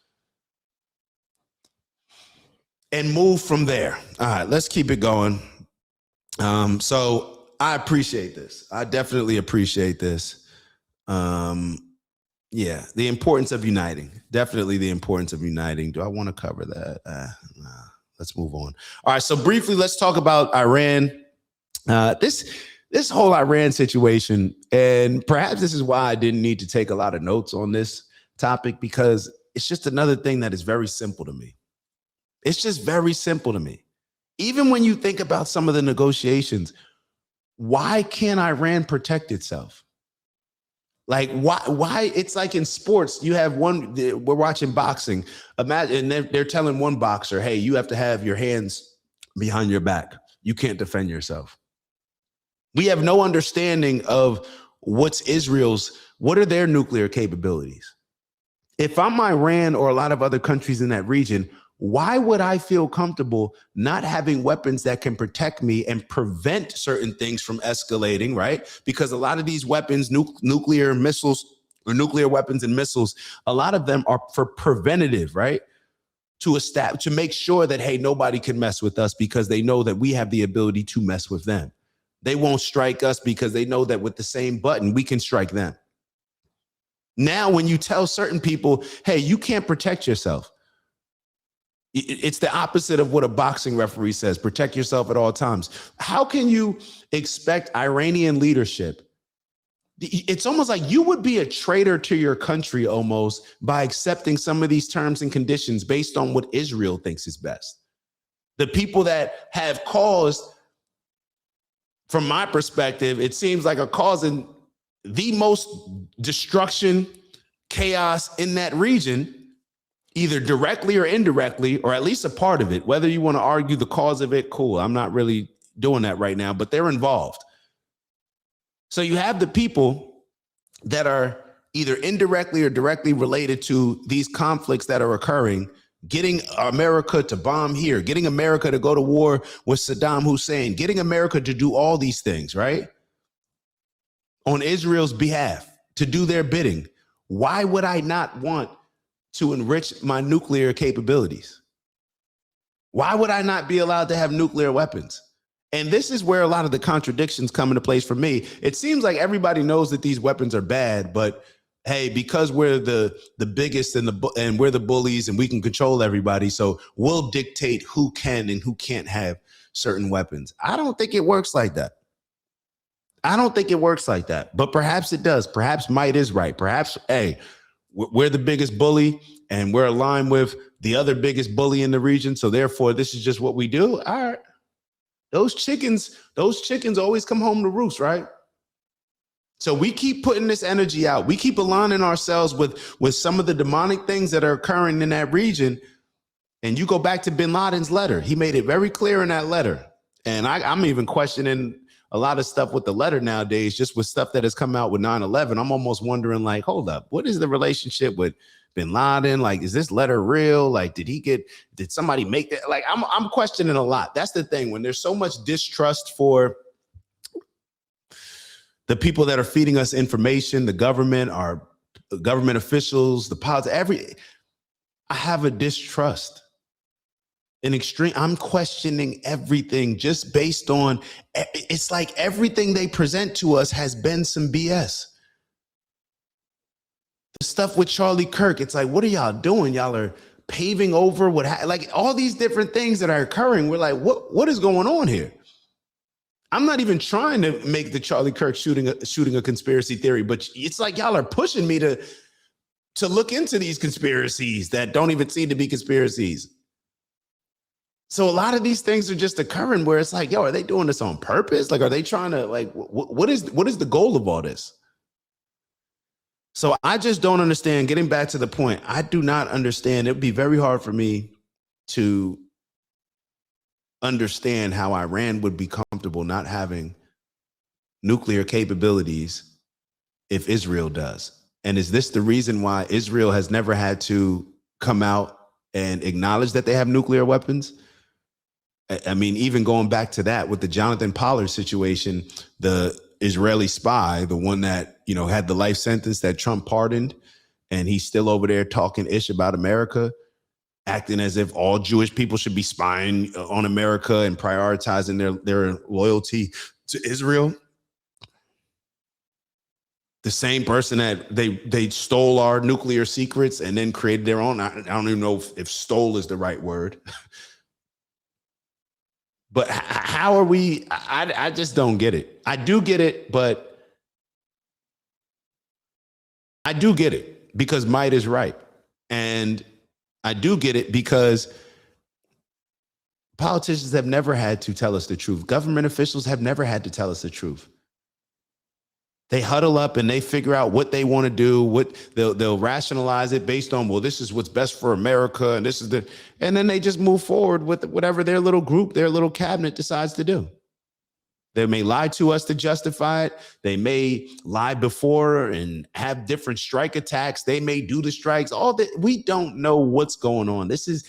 And move from there. All right, let's keep it going. So I appreciate this. I definitely appreciate this. Yeah, the importance of uniting. Definitely the importance of uniting. Do I want to cover that? Let's move on. All right, so briefly, let's talk about Iran. This whole Iran situation, and perhaps this is why I didn't need to take a lot of notes on this topic, because it's just another thing that is very simple to me. It's just very simple to me. Even when you think about some of the negotiations, why can't Iran protect itself? Like, why? It's like in sports, you have we're watching boxing. Imagine they're telling one boxer, hey, you have to have your hands behind your back. You can't defend yourself. We have no understanding of what are their nuclear capabilities. If I'm Iran or a lot of other countries in that region, why would I feel comfortable not having weapons that can protect me and prevent certain things from escalating, right? Because a lot of these weapons, nuclear missiles or nuclear weapons and missiles, a lot of them are for preventative, right? To make sure that, hey, nobody can mess with us because they know that we have the ability to mess with them. They won't strike us because they know that with the same button, we can strike them. Now, when you tell certain people, hey, you can't protect yourself, it's the opposite of what a boxing referee says. Protect yourself at all times. How can you expect Iranian leadership? It's almost like you would be a traitor to your country almost by accepting some of these terms and conditions based on what Israel thinks is best. The people that have caused, from my perspective, it seems like are causing the most destruction, chaos in that region, either directly or indirectly, or at least a part of it. Whether you want to argue the cause of it, cool. I'm not really doing that right now, but they're involved. So you have the people that are either indirectly or directly related to these conflicts that are occurring, getting America to bomb here, getting America to go to war with Saddam Hussein, getting America to do all these things, right? On Israel's behalf, to do their bidding. Why would I not want to enrich my nuclear capabilities? Why would I not be allowed to have nuclear weapons? And this is where a lot of the contradictions come into place for me. It seems like everybody knows that these weapons are bad, but hey, because we're the biggest and we're the bullies and we can control everybody, so we'll dictate who can and who can't have certain weapons. I don't think it works like that. But perhaps it does. Perhaps might is right. Perhaps, hey, we're the biggest bully and we're aligned with the other biggest bully in the region. So therefore, this is just what we do. All right. Those chickens always come home to roost, right? So we keep putting this energy out. We keep aligning ourselves with some of the demonic things that are occurring in that region. And you go back to bin Laden's letter. He made it very clear in that letter. And I'm even questioning a lot of stuff with the letter nowadays, just with stuff that has come out with 9/11. I'm almost wondering, like, hold up, what is the relationship with bin Laden? Like, is this letter real? Like, did somebody make that? Like, I'm questioning a lot. That's the thing. When there's so much distrust for the people that are feeding us information, the government, our government officials, the politics, I have a distrust. An extreme, I'm questioning everything just based on, it's like everything they present to us has been some BS. The stuff with Charlie Kirk, it's like, what are y'all doing? Y'all are paving over like all these different things that are occurring. We're like, what is going on here? I'm not even trying to make the Charlie Kirk shooting a conspiracy theory, but it's like y'all are pushing me to look into these conspiracies that don't even seem to be conspiracies. So a lot of these things are just occurring where it's like, yo, are they doing this on purpose? Like, are they trying to, like, what is the goal of all this? So I just don't understand. Getting back to the point, I do not understand. It would be very hard for me to understand how Iran would be comfortable not having nuclear capabilities if Israel does. And is this the reason why Israel has never had to come out and acknowledge that they have nuclear weapons? I mean, even going back to that with the Jonathan Pollard situation, the Israeli spy, the one that, had the life sentence that Trump pardoned, and he's still over there talking ish about America, acting as if all Jewish people should be spying on America and prioritizing their loyalty to Israel. The same person that they stole our nuclear secrets and then created their own. I don't even know if stole is the right word. But how are we? I just don't get it. I do get it, but I do get it because might is right. And I do get it because politicians have never had to tell us the truth. Government officials have never had to tell us the truth. They huddle up and they figure out what they want to do. They'll rationalize it based on, well, this is what's best for America, and this is and then they just move forward with whatever their little group, their little cabinet decides to do. They may lie to us to justify it. They may lie before and have different strike attacks. They may do the strikes. All that, we don't know what's going on. This is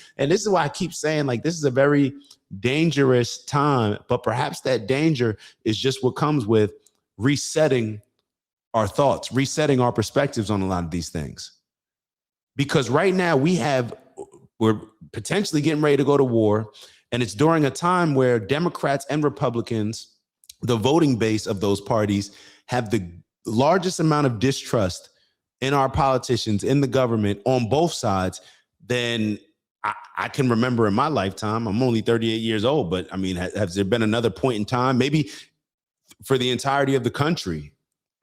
why I keep saying, like, this is a very dangerous time, but perhaps that danger is just what comes with resetting our thoughts, resetting our perspectives on a lot of these things. Because right now we're potentially getting ready to go to war, and it's during a time where Democrats and Republicans, the voting base of those parties, have the largest amount of distrust in our politicians, in the government, on both sides than I can remember in my lifetime. I'm only 38 years old, but I mean, has there been another point in time, maybe for the entirety of the country,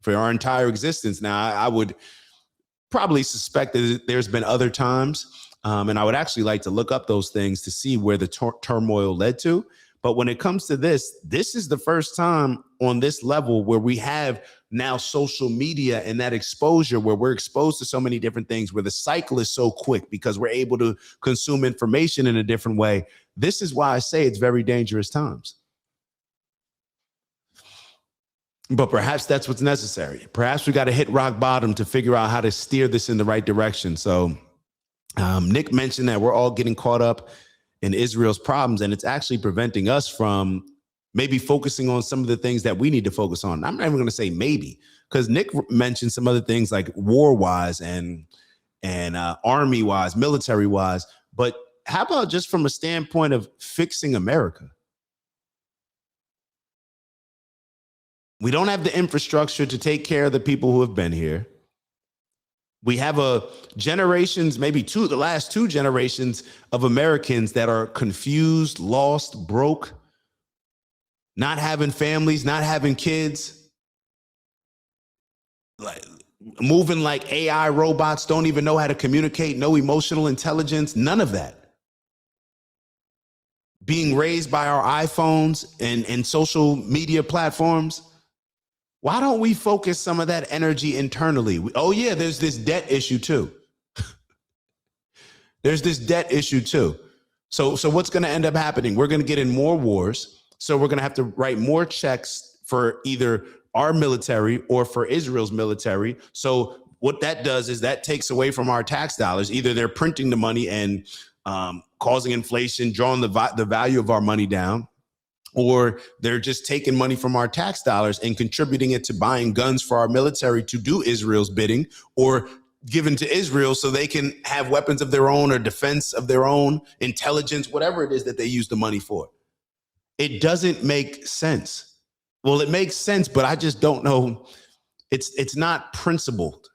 for our entire existence? Now, I would probably suspect that there's been other times, and I would actually like to look up those things to see where the turmoil led to. But when it comes to this is the first time on this level where we have now social media and that exposure, where we're exposed to so many different things, where the cycle is so quick because we're able to consume information in a different way. This is why I say it's very dangerous times. But perhaps that's what's necessary. Perhaps we got to hit rock bottom to figure out how to steer this in the right direction. So Nick mentioned that we're all getting caught up in Israel's problems, and it's actually preventing us from maybe focusing on some of the things that we need to focus on. I'm not even going to say maybe, because Nick mentioned some other things like war-wise and army-wise, military-wise. But how about just from a standpoint of fixing America? We don't have the infrastructure to take care of the people who have been here. We have generations, maybe the last two generations of Americans that are confused, lost, broke, not having families, not having kids, like moving like AI robots, don't even know how to communicate, no emotional intelligence, none of that. Being raised by our iPhones and social media platforms. Why don't we focus some of that energy internally? Oh yeah, there's this debt issue too. There's this debt issue too. So what's going to end up happening? We're going to get in more wars. So we're going to have to write more checks for either our military or for Israel's military. So what that does is that takes away from our tax dollars. Either they're printing the money and causing inflation, drawing the value of our money down, or they're just taking money from our tax dollars and contributing it to buying guns for our military to do Israel's bidding, or given to Israel so they can have weapons of their own or defense of their own, intelligence, whatever it is that they use the money for. It doesn't make sense. Well, it makes sense, but I just don't know. It's not principled.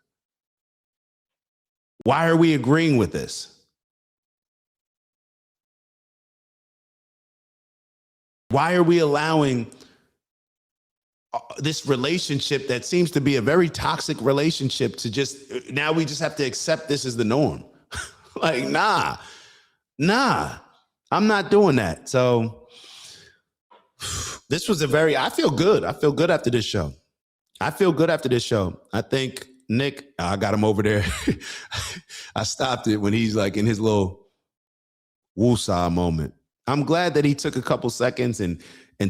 Why are we agreeing with this? Why are we allowing this relationship that seems to be a very toxic relationship to just, now we just have to accept this as the norm? Like, nah, I'm not doing that. So this was I feel good. I feel good after this show. I think Nick, I got him over there. I stopped it when he's like in his little woosah moment. I'm glad that he took a couple seconds and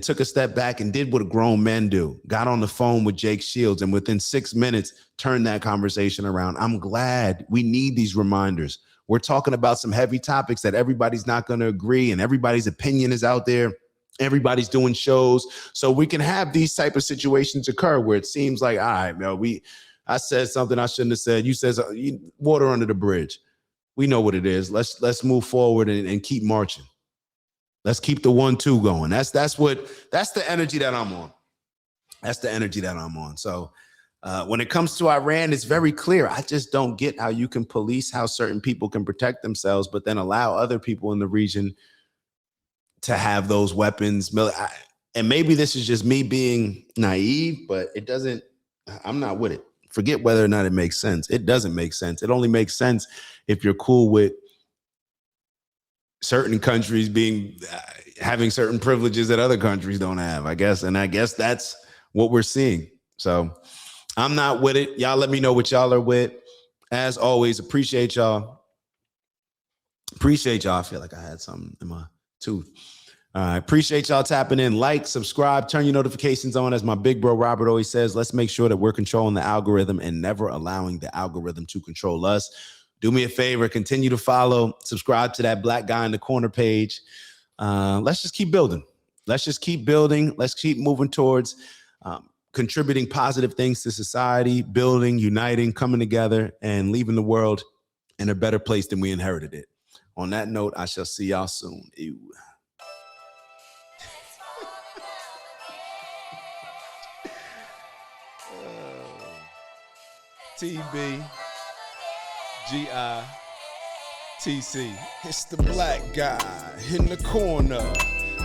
took a step back and did what grown men do. Got on the phone with Jake Shields and within 6 minutes turned that conversation around. I'm glad. We need these reminders. We're talking about some heavy topics that everybody's not going to agree, and everybody's opinion is out there. Everybody's doing shows. So we can have these type of situations occur where it seems like, all right, man, I said something I shouldn't have said. You said water under the bridge. We know what it is. Let's move forward and keep marching. Let's keep the 1-2 going. That's the energy that I'm on. So when it comes to Iran, it's very clear. I just don't get how you can police how certain people can protect themselves, but then allow other people in the region to have those weapons. And maybe this is just me being naive, but I'm not with it. Forget whether or not it makes sense. It doesn't make sense. It only makes sense if you're cool with certain countries having certain privileges that other countries don't have, I guess. And I guess that's what we're seeing. So I'm not with it. Y'all let me know what y'all are with. As always, appreciate y'all. I feel like I had something in my tooth. I appreciate y'all tapping in. Like, subscribe, turn your notifications on. As my big bro Robert always says, let's make sure that we're controlling the algorithm and never allowing the algorithm to control us. Do me a favor, continue to follow, subscribe to that Black Guy in the Corner page. Let's just keep building. Let's keep moving towards contributing positive things to society, building, uniting, coming together, and leaving the world in a better place than we inherited it. On that note, I shall see y'all soon. Ew. TB. GITC. It's the black guy in the corner,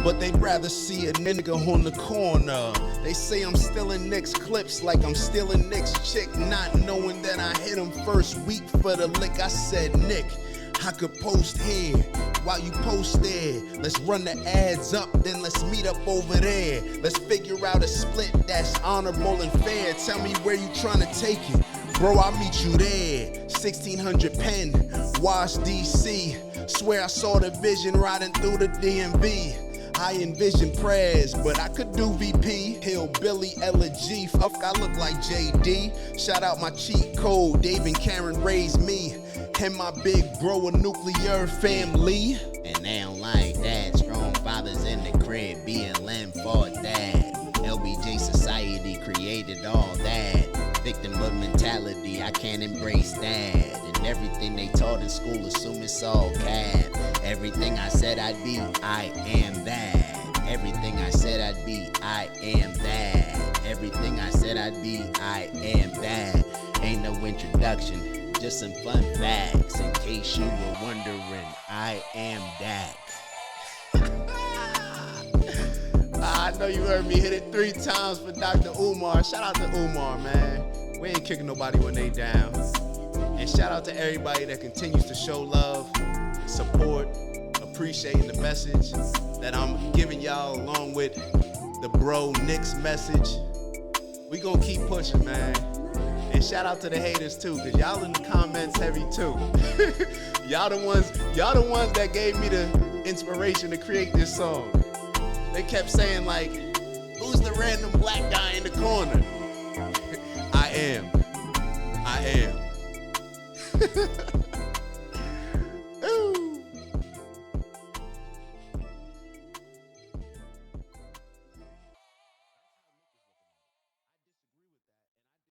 but they'd rather see a nigga on the corner. They say I'm stealing Nick's clips like I'm stealing Nick's chick, not knowing that I hit him first week for the lick. I said, Nick, I could post here while you post there. Let's run the ads up, then let's meet up over there. Let's figure out a split that's honorable and fair. Tell me where you trying to take it. Bro, I'll meet you there. 1600 Penn, Wash, D.C. Swear I saw the vision riding through the DMV. I envision prayers, but I could do VP. Hillbilly, Elegy, fuck, I look like JD. Shout out my cheat code, Dave and Karen raised me. And my big bro, a nuclear family. And they don't like that. Strong fathers in the crib, BLM for that. LBJ society created all that. Victimhood mentality, I can't embrace that. And everything they taught in school, assume it's all cap. Everything I said I'd be, I am that. Everything I said I'd be, I am that. Everything I said I'd be, I am that. Ain't no introduction, just some fun facts. In case you were wondering, I am that. I know you heard me hit it 3 times for Dr. Umar. Shout out to Umar, man. We ain't kicking nobody when they down. And shout out to everybody that continues to show love, support, appreciating the message that I'm giving y'all along with the bro Nick's message. We gonna keep pushing, man. And shout out to the haters too, cause y'all in the comments heavy too. y'all the ones that gave me the inspiration to create this song. They kept saying like, who's the random black guy in the corner? I am.